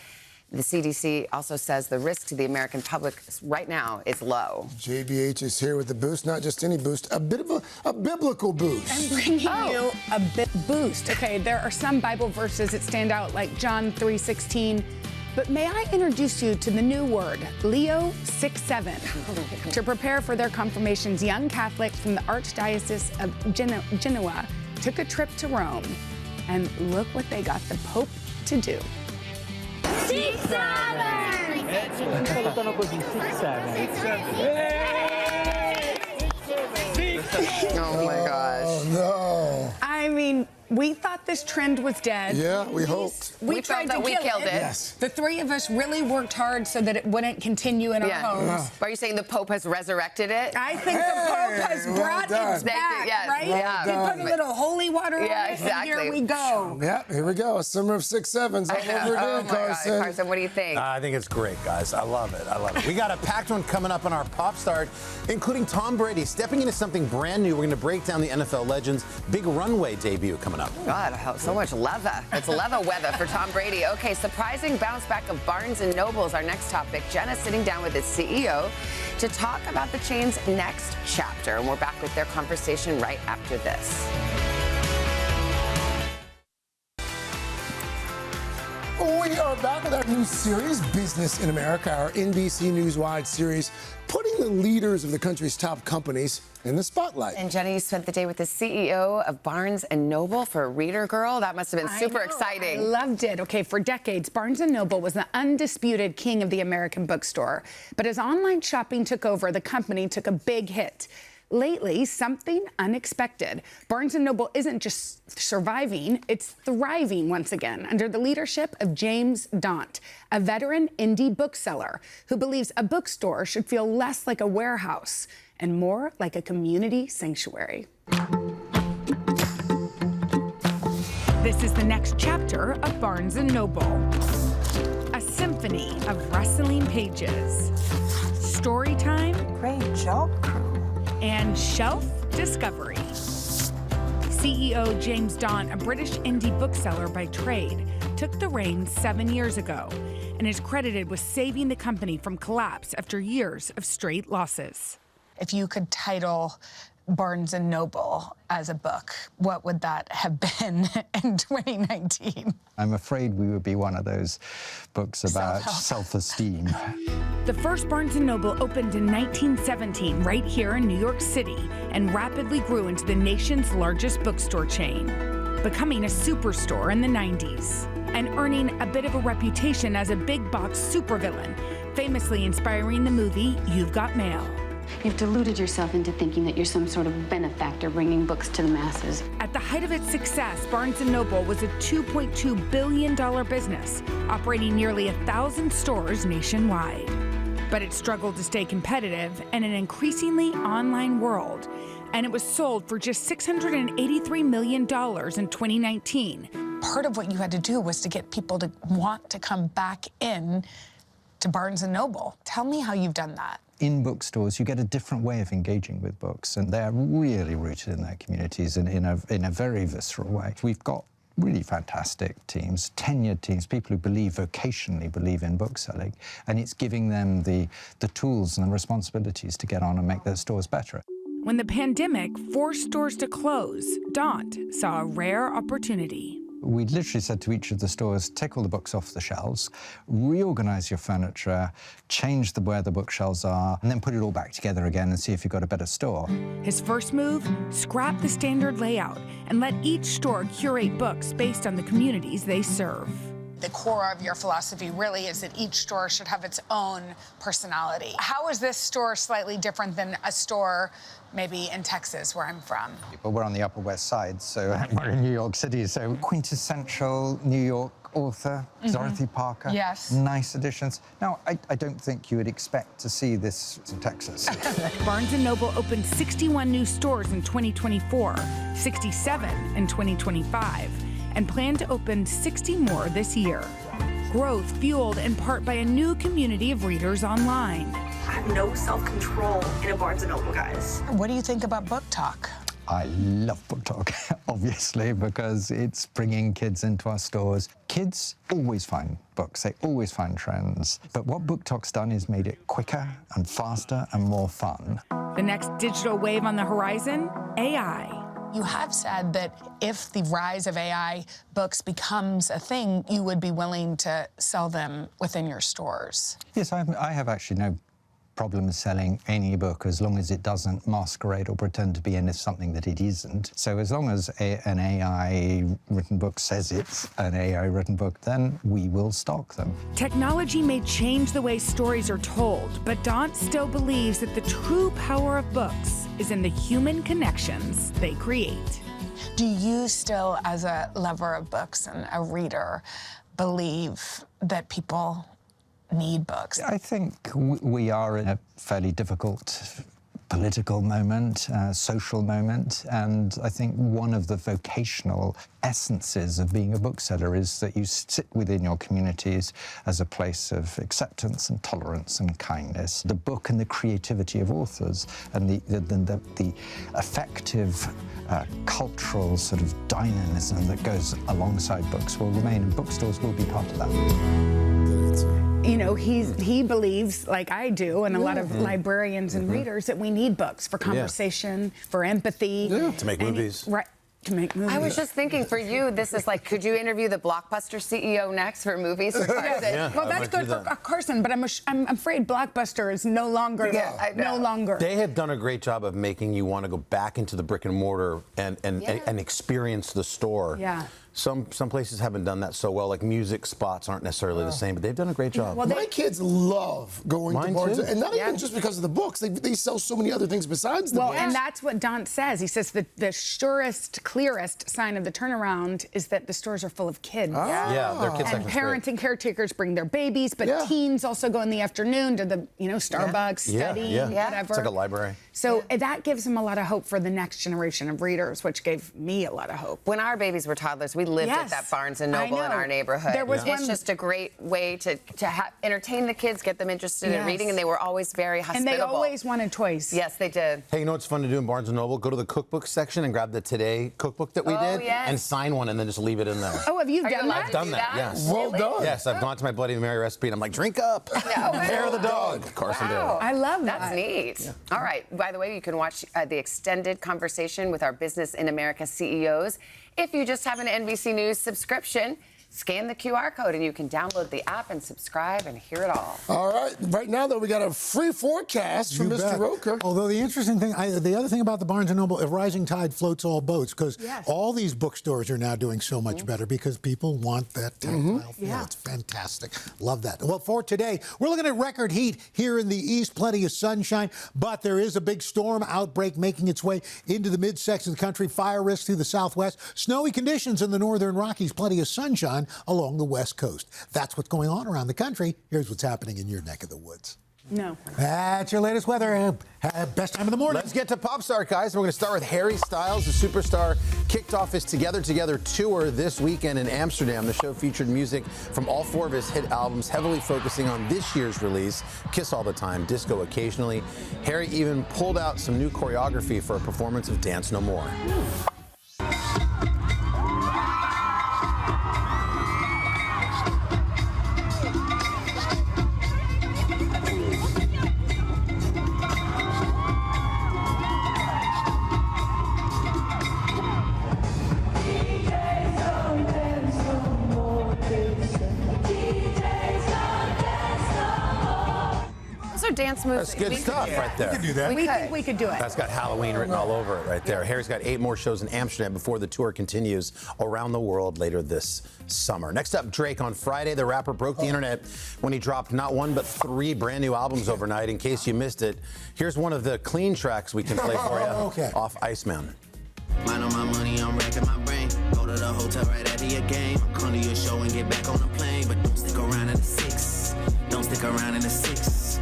the CDC also says the risk to the American public right now is low. JBH is here with the boost, not just any boost, a bit of a biblical boost. I'm bringing you a boost. Okay, there are some Bible verses that stand out, like John 3:16. But may I introduce you to the new word, Leo 6-7. To prepare for their confirmations, young Catholics from the Archdiocese of Genoa took a trip to Rome. And look what they got the Pope to do. 6-7! Salutano così, 6-7. Oh my gosh. Oh no. I mean, we thought this trend was dead. Yeah, we hoped. We tried to kill it. Yes. The three of us really worked hard so that it wouldn't continue in our homes. Are you saying the Pope has resurrected it? I think the Pope has brought it back, Yes, right? yeah. He put a little holy water on it, exactly. and here we go. Yeah, here we go. A summer of 6-7s all over again, Carson. Carson, what do you think? I think it's great, guys. I love it. I love it. We got a packed one coming up on our Pop Start, including Tom Brady stepping into something brand new. We're going to break down the NFL legend's big runway debut coming up. God, so much leather. It's leather weather for Tom Brady. Okay, surprising bounce back of Barnes & Noble is our next topic. Jenna sitting down with its CEO to talk about the chain's next chapter. And we're back with their conversation right after this. We are back with our new series, Business in America, our NBC News-wide series, putting the leaders of the country's top companies in the spotlight. And Jenny, you spent the day with the CEO of Barnes & Noble for a Reader Girl. That must have been super exciting. I loved it. Okay, for decades, Barnes & Noble was the undisputed king of the American bookstore. But as online shopping took over, the company took a big hit. Lately, something unexpected. Barnes & Noble isn't just surviving, it's thriving once again under the leadership of James Daunt, a veteran indie bookseller who believes a bookstore should feel less like a warehouse and more like a community sanctuary. This is the next chapter of Barnes & Noble. A symphony of rustling pages, story time. Great job, crew. And shelf discovery. CEO James Daunt, a British indie bookseller by trade, took the reins 7 years ago and is credited with saving the company from collapse after years of straight losses. If you could title Barnes & Noble as a book, what would that have been in 2019? I'm afraid we would be one of those books about self-esteem. The first Barnes & Noble opened in 1917 right here in New York City and rapidly grew into the nation's largest bookstore chain, becoming a superstore in the 90s and earning a bit of a reputation as a big box supervillain, famously inspiring the movie You've Got Mail. You've deluded yourself into thinking that you're some sort of benefactor bringing books to the masses. At the height of its success, Barnes & Noble was a $2.2 billion business, operating nearly 1,000 stores nationwide. But it struggled to stay competitive in an increasingly online world, and it was sold for just $683 million in 2019. Part of what you had to do was to get people to want to come back in to Barnes & Noble. Tell me how you've done that. In bookstores, you get a different way of engaging with books, and they're really rooted in their communities and in a very visceral way. We've got really fantastic teams, tenured teams, people who vocationally believe in bookselling, and it's giving them the tools and the responsibilities to get on and make their stores better. When the pandemic forced stores to close, Daunt saw a rare opportunity. We literally said to each of the stores, take all the books off the shelves, reorganize your furniture, change where the bookshelves are, and then put it all back together again and see if you've got a better store. His first move, scrap the standard layout and let each store curate books based on the communities they serve. The core of your philosophy really is that each store should have its own personality. How is this store slightly different than a store maybe in Texas, where I'm from? But we're on the Upper West Side, so we're in New York City, so quintessential New York author, Dorothy Parker. Yes. Nice additions. Now, I don't think you would expect to see this in Texas. Barnes & Noble opened 61 new stores in 2024, 67 in 2025, and plan to open 60 more this year. Growth fueled in part by a new community of readers online. I have no self-control in a Barnes & Noble, guys. What do you think about Book Talk? I love Book Talk, obviously, because it's bringing kids into our stores. Kids always find books, they always find trends. But what Book Talk's done is made it quicker and faster and more fun. The next digital wave on the horizon, AI. You have said that if the rise of AI books becomes a thing, you would be willing to sell them within your stores. Yes, I have actually no problem selling any book as long as it doesn't masquerade or pretend to be into something that it isn't. So as long as an AI-written book says it's an AI-written book, then we will stock them. Technology may change the way stories are told, but Daunt still believes that the true power of books is in the human connections they create. Do you still, as a lover of books and a reader, believe that people need books? I think we are in a fairly difficult political moment, social moment, and I think one of the vocational essences of being a bookseller is that you sit within your communities as a place of acceptance and tolerance and kindness. The book and the creativity of authors and the effective cultural sort of dynamism that goes alongside books will remain, and bookstores will be part of that. You know, he believes, like I do, and a lot of librarians and readers, that we need books for conversation, for empathy. To make movies. Right. to make movies. I was just thinking, for you, this is like, could you interview the Blockbuster CEO next for movies? Yeah. Well, that's good for Carson, but I'm afraid Blockbuster is no longer. No longer. They have done a great job of making you want to go back into the brick and mortar and experience the store. Yeah. Some places haven't done that so well. Like music spots aren't necessarily the same, but they've done a great job. Well, my kids love going to Barnes, and not even just because of the books. They sell so many other things besides the books. Well, and that's what Don says. He says the surest, clearest sign of the turnaround is that the stores are full of kids. Yeah, their kids. And parents and caretakers bring their babies, but teens also go in the afternoon to the Starbucks, study, whatever. It's like a library. So that gives them a lot of hope for the next generation of readers, which gave me a lot of hope. When our babies were toddlers, we lived at that Barnes & Noble in our neighborhood. There was It's just a great way to entertain the kids, get them interested in reading, and they were always very hospitable. And they always wanted toys. Yes, they did. Hey, you know what's fun to do in Barnes & Noble? Go to the cookbook section and grab the Today cookbook that we did and sign one and then just leave it in there. Oh, have you done that? I've done that, yes. Well done. Yes, I've gone to my Bloody Mary recipe and I'm like, drink up. Hair the dog. Carson did. I love that. That's neat. Yeah. All right. By the way, you can watch the extended conversation with our Business in America CEOs. If you just have an NBC News subscription, scan the QR code and you can download the app and subscribe and hear it all. All right. Right now, though, we got a free forecast from Mr. Roker. Although the interesting thing, the other thing about the Barnes & Noble, a rising tide floats all boats, because all these bookstores are now doing so much better because people want that tactile feel. It's fantastic. Love that. Well, for today, we're looking at record heat here in the east, plenty of sunshine, but there is a big storm outbreak making its way into the midsection of the country. Fire risk through the southwest. Snowy conditions in the northern Rockies. Plenty of sunshine along the west coast. That's what's going on around the country. Here's what's happening in your neck of the woods. No. That's your latest weather. Best time of the morning. Let's get to Pop Star, guys. We're going to start with Harry Styles. The superstar kicked off his Together tour this weekend in Amsterdam. The show featured music from all 4 of his hit albums, heavily focusing on this year's release, Kiss All the Time, Disco Occasionally. Harry even pulled out some new choreography for a performance of Dance No More. Dance moves. That's good stuff right there. We could do that. We think we could do it. That's got Halloween written all over it right there. Harry's got 8 more shows in Amsterdam before the tour continues around the world later this summer. Next up, Drake. On Friday, the rapper broke the internet when he dropped not 1 but 3 brand new albums overnight. In case you missed it, here's one of the clean tracks we can play for you off Iceman. Mind on my money, I'm racking my brain. Go to the hotel right after your game. Come to your show and get back on the plane. But don't stick around in the 6. Don't stick around in the 6.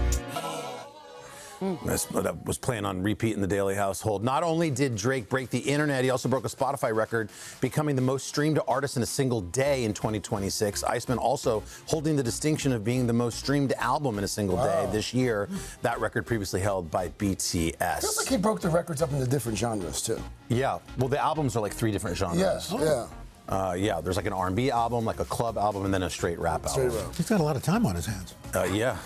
That was playing on repeat in the daily household. Not only did Drake break the internet, he also broke a Spotify record, becoming the most streamed artist in a single day in 2026. Iceman also holding the distinction of being the most streamed album in a single day this year. That record previously held by BTS. Feels like he broke the records up into different genres, too. Yeah. Well, the albums are like 3 different genres. Yes, yeah, there's like an R&B album, like a club album, and then a straight rap album. He's got a lot of time on his hands. Yeah,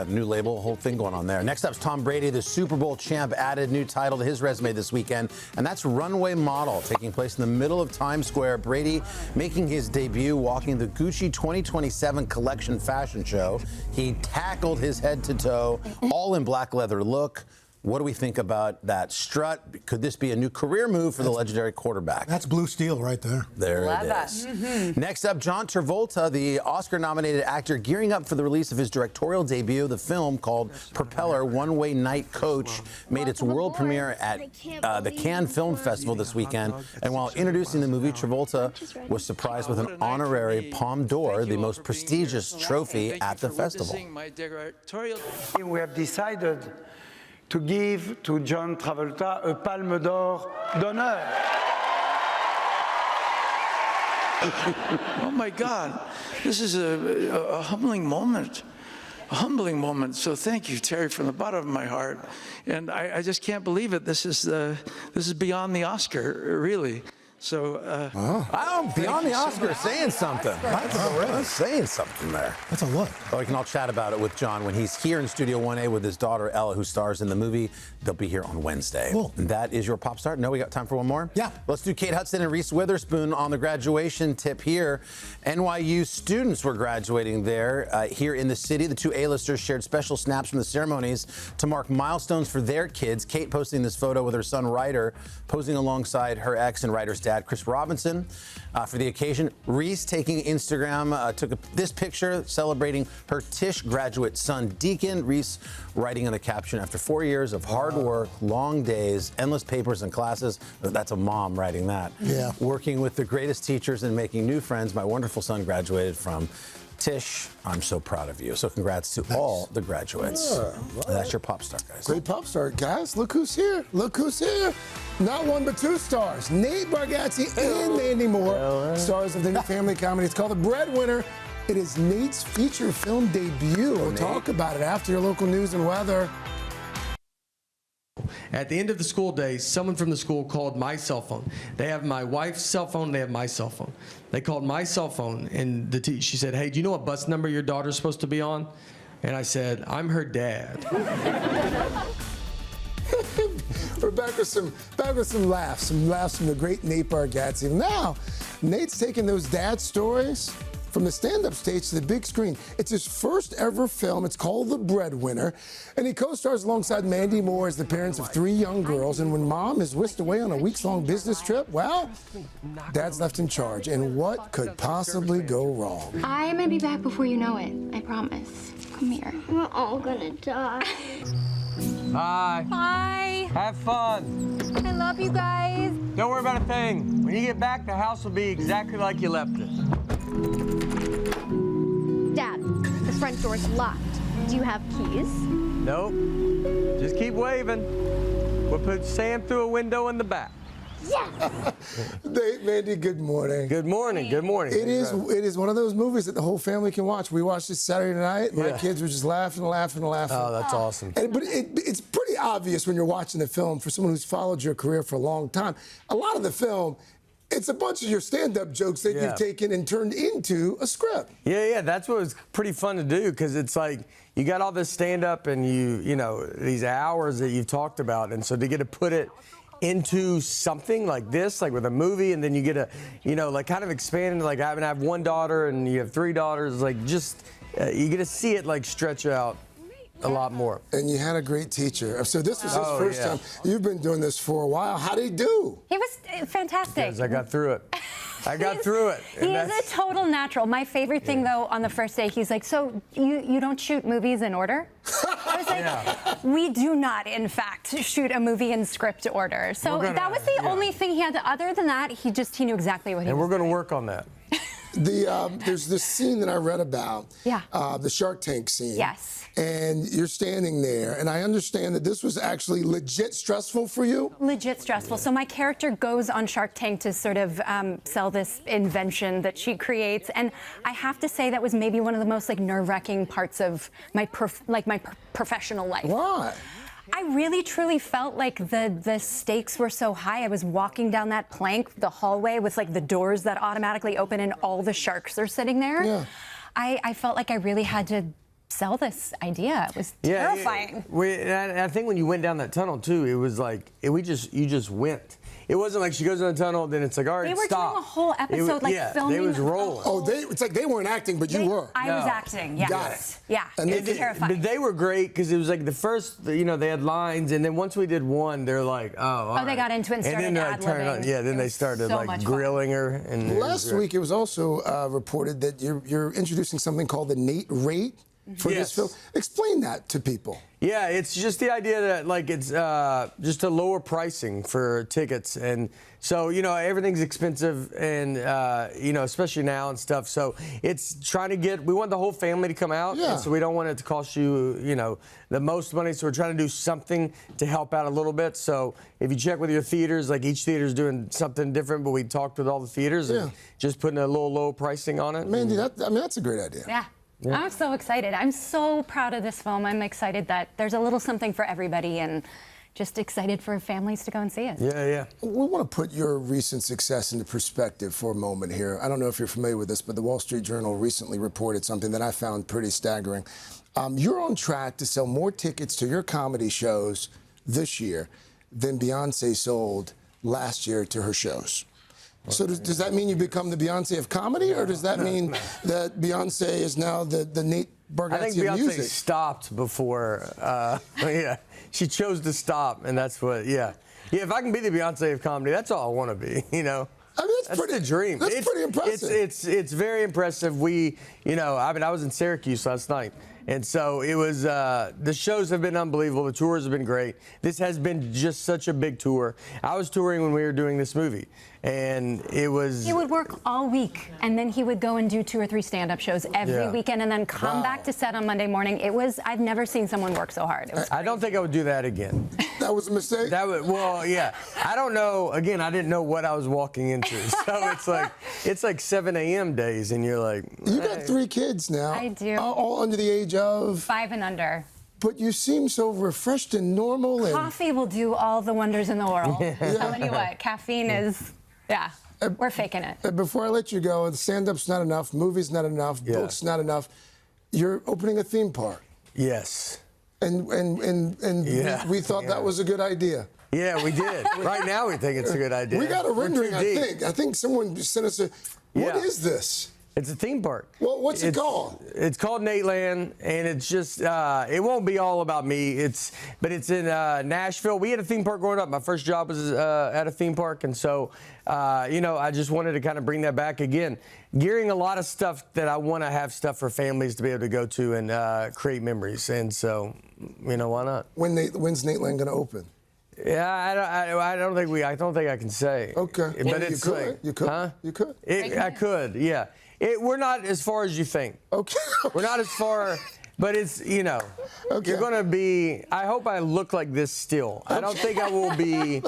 new label, whole thing going on there. Next up is Tom Brady, the Super Bowl champ, added new title to his resume this weekend, and that's Runway Model, taking place in the middle of Times Square. Brady making his debut walking the Gucci 2027 collection fashion show. He tackled his head to toe, all in black leather look. What do we think about that strut? Could this be a new career move for the legendary quarterback? That's blue steel right there. There it is. Next up, John Travolta, the Oscar-nominated actor, gearing up for the release of his directorial debut. The film, called Propeller, One-Way Night Coach, made its world premiere at the Cannes Film Festival this weekend. And while introducing the movie, Travolta was surprised with an honorary Palme d'Or, the most prestigious trophy at the festival. We have decided to give to John Travolta a Palme d'Or d'honneur. Oh my God, this is a humbling moment. A humbling moment. So thank you, Terry, from the bottom of my heart. And I just can't believe it. This is beyond the Oscar, really. So, beyond the Oscars, saying something. That's saying something there. That's a look. Oh, we can all chat about it with John when he's here in Studio 1A with his daughter, Ella, who stars in the movie. They'll be here on Wednesday. Cool. That is your pop star. No, we got time for one more? Yeah. Let's do Kate Hudson and Reese Witherspoon on the graduation tip here. NYU students were graduating there here in the city. The two A-listers shared special snaps from the ceremonies to mark milestones for their kids. Kate posting this photo with her son, Ryder, posing alongside her ex and Ryder's dad, Chris Robinson. For the occasion, Reese taking Instagram took this picture celebrating her Tisch graduate son, Deacon. Reese writing in the caption, after 4 years of hard work, long days, endless papers and classes, that's a mom writing that. Yeah. Working with the greatest teachers and making new friends, my wonderful son graduated from Tisch. I'm so proud of you. So congrats to all the graduates. Yeah, That's your pop star, guys. Great pop star, guys. Look who's here. Look who's here. Not one, but two stars. Nate Bargatze and Mandy Moore, stars of the new family comedy. It's called The Breadwinner. It is Nate's feature film debut. We'll talk about it after your local news and weather. At the end of the school day, someone from the school called my cell phone. They have my wife's cell phone, they have my cell phone. They called my cell phone, and she said, hey, do you know what bus number your daughter's supposed to be on? And I said, I'm her dad. We're back with some laughs from the great Nate Bargatze. Now, Nate's taking those dad stories from the stand-up stage to the big screen. It's his first ever film. It's called The Breadwinner, and he co-stars alongside Mandy Moore as the parents of 3 young girls. And when mom is whisked away on a weeks-long business trip, well, dad's left in charge. And what could possibly go wrong? I'm gonna be back before you know it. I promise. Come here. We're all gonna die. Hi. Hi. Have fun. I love you guys. Don't worry about a thing. When you get back, the house will be exactly like you left it. Dad, the front door's locked. Do you have keys? Nope. Just keep waving. We'll put sand through a window in the back. Yes! Nate, Mandy, good morning. Good morning. Good morning. It is one of those movies that the whole family can watch. We watched it Saturday night. My kids were just laughing. Oh, that's awesome. But it's pretty obvious when you're watching the film, for someone who's followed your career for a long time, a lot of the film, it's a bunch of your stand-up jokes that you've taken and turned into a script. Yeah, that's what was pretty fun to do, because it's like you got all this stand-up and you know, these hours that you've talked about, and so to get to put it into something like this, like with a movie, and then you get to, you know, like kind of expand into, like, I have one daughter and you have 3 daughters, like just, you get to see it like stretch out a lot more. And you had a great teacher. So this was his first time. You've been doing this for a while. How did he do? He was fantastic. Because I got through it. I got through it. He is a total natural. My favorite thing, though, on the first day, he's like, so you don't shoot movies in order? I was like, we do not, in fact, shoot a movie in script order. So that was the only thing he had to, other than that, he knew exactly what he was doing. And we're going to work on that. There's this scene that I read about, Yeah. The Shark Tank scene. Yes. And you're standing there, and I understand that this was actually legit stressful for you? Legit stressful. So my character goes on Shark Tank to sort of sell this invention that she creates, and I have to say that was maybe one of the most nerve-wracking parts of my professional life. Why? I really truly felt like the stakes were so high. I was walking down that plank, the hallway with the doors that automatically open and all the sharks are sitting there. Yeah. I felt like I really had to sell this idea. It was terrifying. I think when you went down that tunnel too, it was like you just went. It wasn't like she goes in the tunnel, then it's like, all right, they were stop. doing a whole episode filming. They was rolling. Oh, it's like they weren't acting, but you were. I was acting, yes. Got it. Yeah, And it was terrifying. But they were great because it was like the first, they had lines, and then once we did one, they're like, all they got into it and started ad-libbing. Then they started so much grilling her. And last week, it was also reported that you're introducing something called the Nate rate for this film. Explain that to people. Yeah, it's just the idea that it's just a lower pricing for tickets, and so everything's expensive, and especially now and stuff. So it's trying to we want the whole family to come out, and so we don't want it to cost you the most money. So we're trying to do something to help out a little bit. So if you check with your theaters, each theater's doing something different, but we talked with all the theaters and just putting a little low pricing on it. Mandy, that's a great idea. Yeah. Yeah. I'm so excited. I'm so proud of this film. I'm excited that there's a little something for everybody, and just excited for families to go and see it. Yeah, yeah. We want to put your recent success into perspective for a moment here. I don't know if you're familiar with this, but the Wall Street Journal recently reported something that I found pretty staggering. You're on track to sell more tickets to your comedy shows this year than Beyonce sold last year to her shows. So does that mean you become the Beyonce of comedy, or does that mean that Beyonce is now the Nate Bargatze I think of Beyonce music? stopped before, yeah. She chose to stop, and that's what, yeah. Yeah, if I can be the Beyonce of comedy, that's all I want to be, you know. I mean, that's the dream. That's pretty impressive. It's very impressive. We, you know, I mean, I was in Syracuse last night. And so it was, the shows have been unbelievable. The tours have been great. This has been just such a big tour. I was touring when we were doing this movie, and it was... He would work all week, and then he would go and do 2 or 3 stand-up shows every weekend, and then come back to set on Monday morning. It was, I've never seen someone work so hard. It was I don't think I would do that again. That was a mistake? That was, well, yeah. I don't know, again, I didn't know what I was walking into. So it's like 7 a.m. days, and you're like... You got 3 kids now. I do. All under the age of... 5 and under. But you seem so refreshed and normal. And... Coffee will do all the wonders in the world. I'm telling you what, caffeine is, we're faking it. Before I let you go, the stand-up's not enough, movies not enough, books not enough. You're opening a theme park. Yes. And we thought that was a good idea. Yeah, we did. Right now we think it's a good idea. We got a rendering, I think. I think someone sent us a... What is this? It's a theme park. Well, what's it called? It's called Nateland, and it's just, it won't be all about me. But it's in Nashville. We had a theme park growing up. My first job was at a theme park, and so, you know, I just wanted to kind of bring that back again. Gearing a lot of stuff that I want to have stuff for families to be able to go to and create memories, and so, you know, why not? When's Nateland going to open? Yeah, I don't think I can say. Okay. But well, it's you could. Huh? You could. I could, yeah. We're not as far as you think. Okay. We're not as far, but it's, you know, you're going to be, I hope I look like this still. I don't think I will be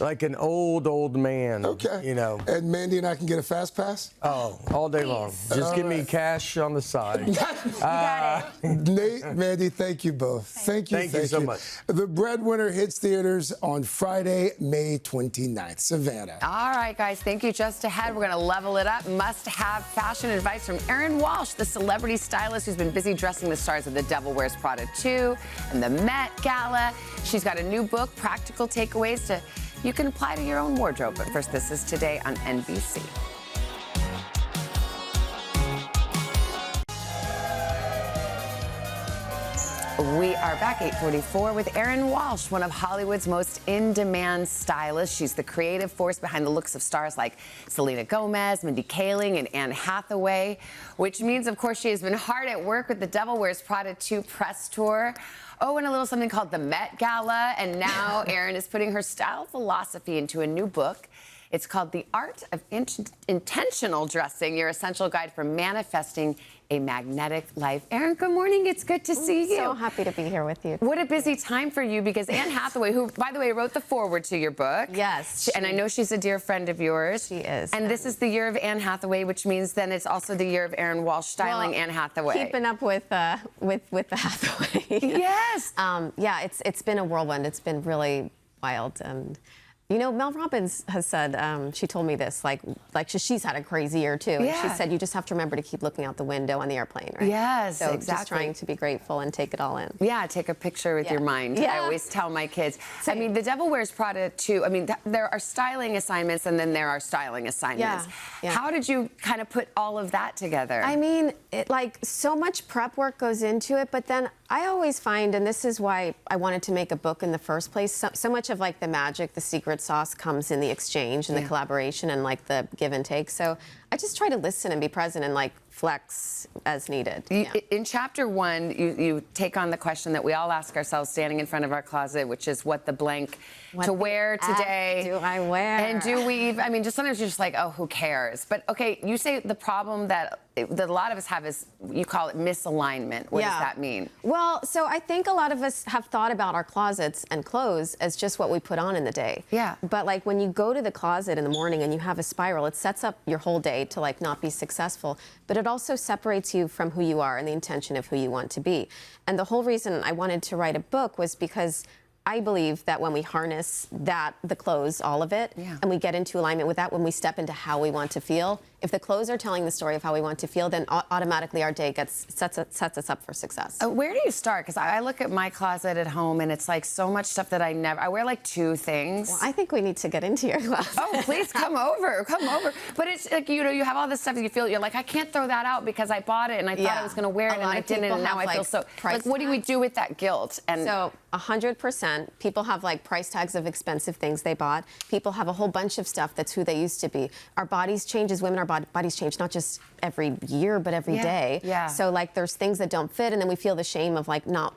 like an old man. Okay. You know. And Mandy and I can get a fast pass? Oh, all day long. Just give me cash on the side. You got it. Nate, Mandy, thank you both. Thank you so much. The Breadwinner hits theaters on Friday, May 29th. Savannah. All right, guys, thank you. Just ahead, we're going to level it up. Must-have fashion advice from Erin Walsh, the celebrity stylist who's been busy dressing the stars of The Devil Wears Prada 2 and the Met Gala. She's got a new book, Practical Takeaways you can apply to your own wardrobe. But first, this is Today on NBC. We are back, 8:44, with Erin Walsh, one of Hollywood's most in-demand stylists. She's the creative force behind the looks of stars like Selena Gomez, Mindy Kaling, and Anne Hathaway, which means, of course, she has been hard at work with the Devil Wears Prada 2 press tour. Oh, and a little something called the Met Gala. And now Erin is putting her style philosophy into a new book. It's called The Art of Intentional Dressing, your essential guide for manifesting a magnetic life. Erin, good morning. It's good to see you. So happy to be here with you. What a busy time for you, because Anne Hathaway, who, by the way, wrote the foreword to your book. Yes. And I know she's a dear friend of yours. She is. And this is the year of Anne Hathaway, which means then it's also the year of Erin Walsh styling Anne Hathaway. Keeping up with the Hathaway. Yes. Yeah, it's been a whirlwind. It's been really wild. And you know, Mel Robbins has said, she told me this, like she's had a crazy year too. And she said, you just have to remember to keep looking out the window on the airplane, right? Yes, so exactly. just trying to be grateful and take it all in. Yeah, take a picture with your mind. I always tell my kids. I mean, The Devil Wears Prada 2, I mean, there are styling assignments and then there are styling assignments. Yeah. How did you kind of put all of that together? I mean, like so much prep work goes into it, but then I always find, and this is why I wanted to make a book in the first place, so much of like the magic, the secret sauce comes in the exchange and the collaboration and like the give and take. So I just try to listen and be present and like flex as needed. In chapter 1, you take on the question that we all ask ourselves standing in front of our closet, which is what the blank to wear today. Do I wear? And do we, I mean, just sometimes you're just like, oh, who cares? But okay, you say the problem that a lot of us have is, you call it misalignment. What does that mean? Well, so I think a lot of us have thought about our closets and clothes as just what we put on in the day. Yeah. But like when you go to the closet in the morning and you have a spiral, it sets up your whole day to like not be successful. But it also separates you from who you are and the intention of who you want to be. And the whole reason I wanted to write a book was because I believe that when we harness the clothes, all of it, and we get into alignment with that, when we step into how we want to feel, if the clothes are telling the story of how we want to feel, then automatically our day sets us up for success. Where do you start? Because I look at my closet at home, and it's like so much stuff that I wear like 2 things. Well, I think we need to get into your closet. Oh, please come over. But it's like, you have all this stuff that you feel, you're like, I can't throw that out because I bought it and I thought I was going to wear it and I didn't, and now I feel so. Like, what do we do with that guilt? And so 100%, people have like price tags of expensive things they bought. People have a whole bunch of stuff that's who they used to be. Our bodies change as women. Our bodies change not just every year, but every day. Yeah. So like there's things that don't fit, and then we feel the shame of like not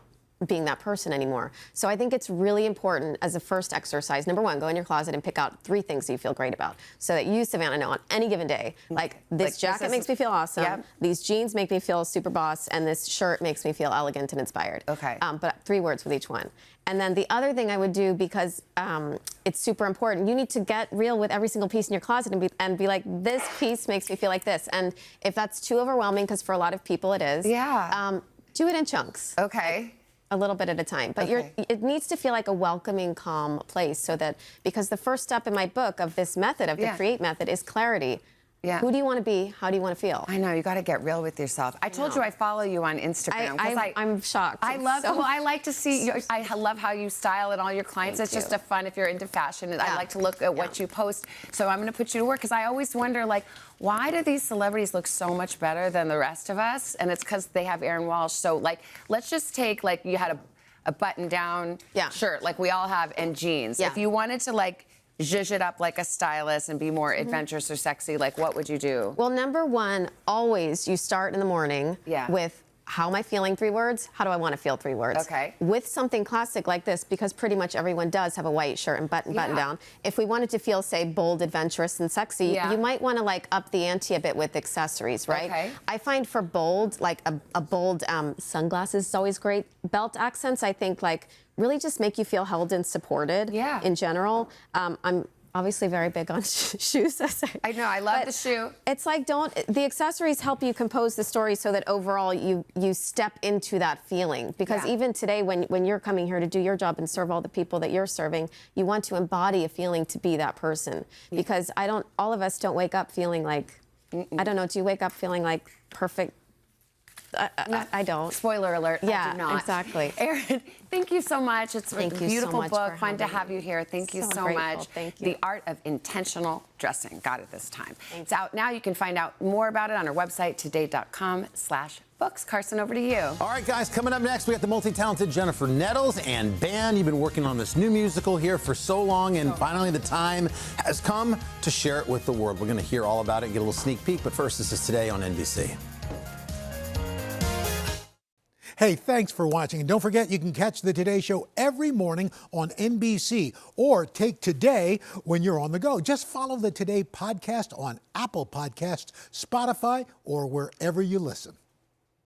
being that person anymore. So I think it's really important as a first exercise. Number 1, go in your closet and pick out 3 things that you feel great about. So that you, Savannah, know on any given day, like this jacket makes me feel awesome, these jeans make me feel super boss, and this shirt makes me feel elegant and inspired. Okay. But 3 words with each one. And then the other thing I would do, because it's super important, you need to get real with every single piece in your closet and be like, this piece makes me feel like this. And if that's too overwhelming, because for a lot of people it is, do it in chunks. Okay. A little bit at a time. But it needs to feel like a welcoming, calm place, so that, because the first step in my book of this method, of the Create method, is clarity. Yeah. Who do you want to be? How do you want to feel? I know, you got to get real with yourself. I told you I follow you on Instagram. I'm shocked. I like to see, I love how you style and all your clients. It's just a fun, if you're into fashion, and I like to look at what you post. So I'm going to put you to work, because I always wonder, like, why do these celebrities look so much better than the rest of us? And it's because they have Aaron Walsh. So, like, let's just take, like, you had a button-down shirt, like we all have, and jeans. If you wanted to, like, zhuzh it up like a stylist and be more adventurous or sexy, like, what would you do? Well, number 1, always you start in the morning with, how am I feeling, 3 words? How do I want to feel, 3 words? Okay. With something classic like this, because pretty much everyone does have a white shirt and button down. If we wanted to feel, say, bold, adventurous, and sexy, you might want to like up the ante a bit with accessories, right? Okay. I find for bold, like a bold sunglasses is always great. Belt accents, I think, like really just make you feel held and supported. In general, I'm obviously very big on shoes. I know, I love the shoe. It's like, the accessories help you compose the story so that overall you step into that feeling. Because even today, when you're coming here to do your job and serve all the people that you're serving, you want to embody a feeling to be that person. Because all of us don't wake up feeling like, I don't know, do you wake up feeling like perfect? I don't. Spoiler alert, I do not. Exactly. Erin, thank you so much. It's a beautiful book. Fun to have you here. Thank you so much. Thank you. The Art of Intentional Dressing. Got it this time. It's out now. You can find out more about it on our website, today.com/books. Carson, over to you. All right, guys, coming up next, we got the multi-talented Jennifer Nettles and band. You've been working on this new musical here for so long, and finally the time has come to share it with the world. We're going to hear all about it and get a little sneak peek, but first, this is Today on NBC. Hey, thanks for watching. And don't forget, you can catch the Today Show every morning on NBC, or take Today when you're on the go. Just follow the Today podcast on Apple Podcasts, Spotify, or wherever you listen.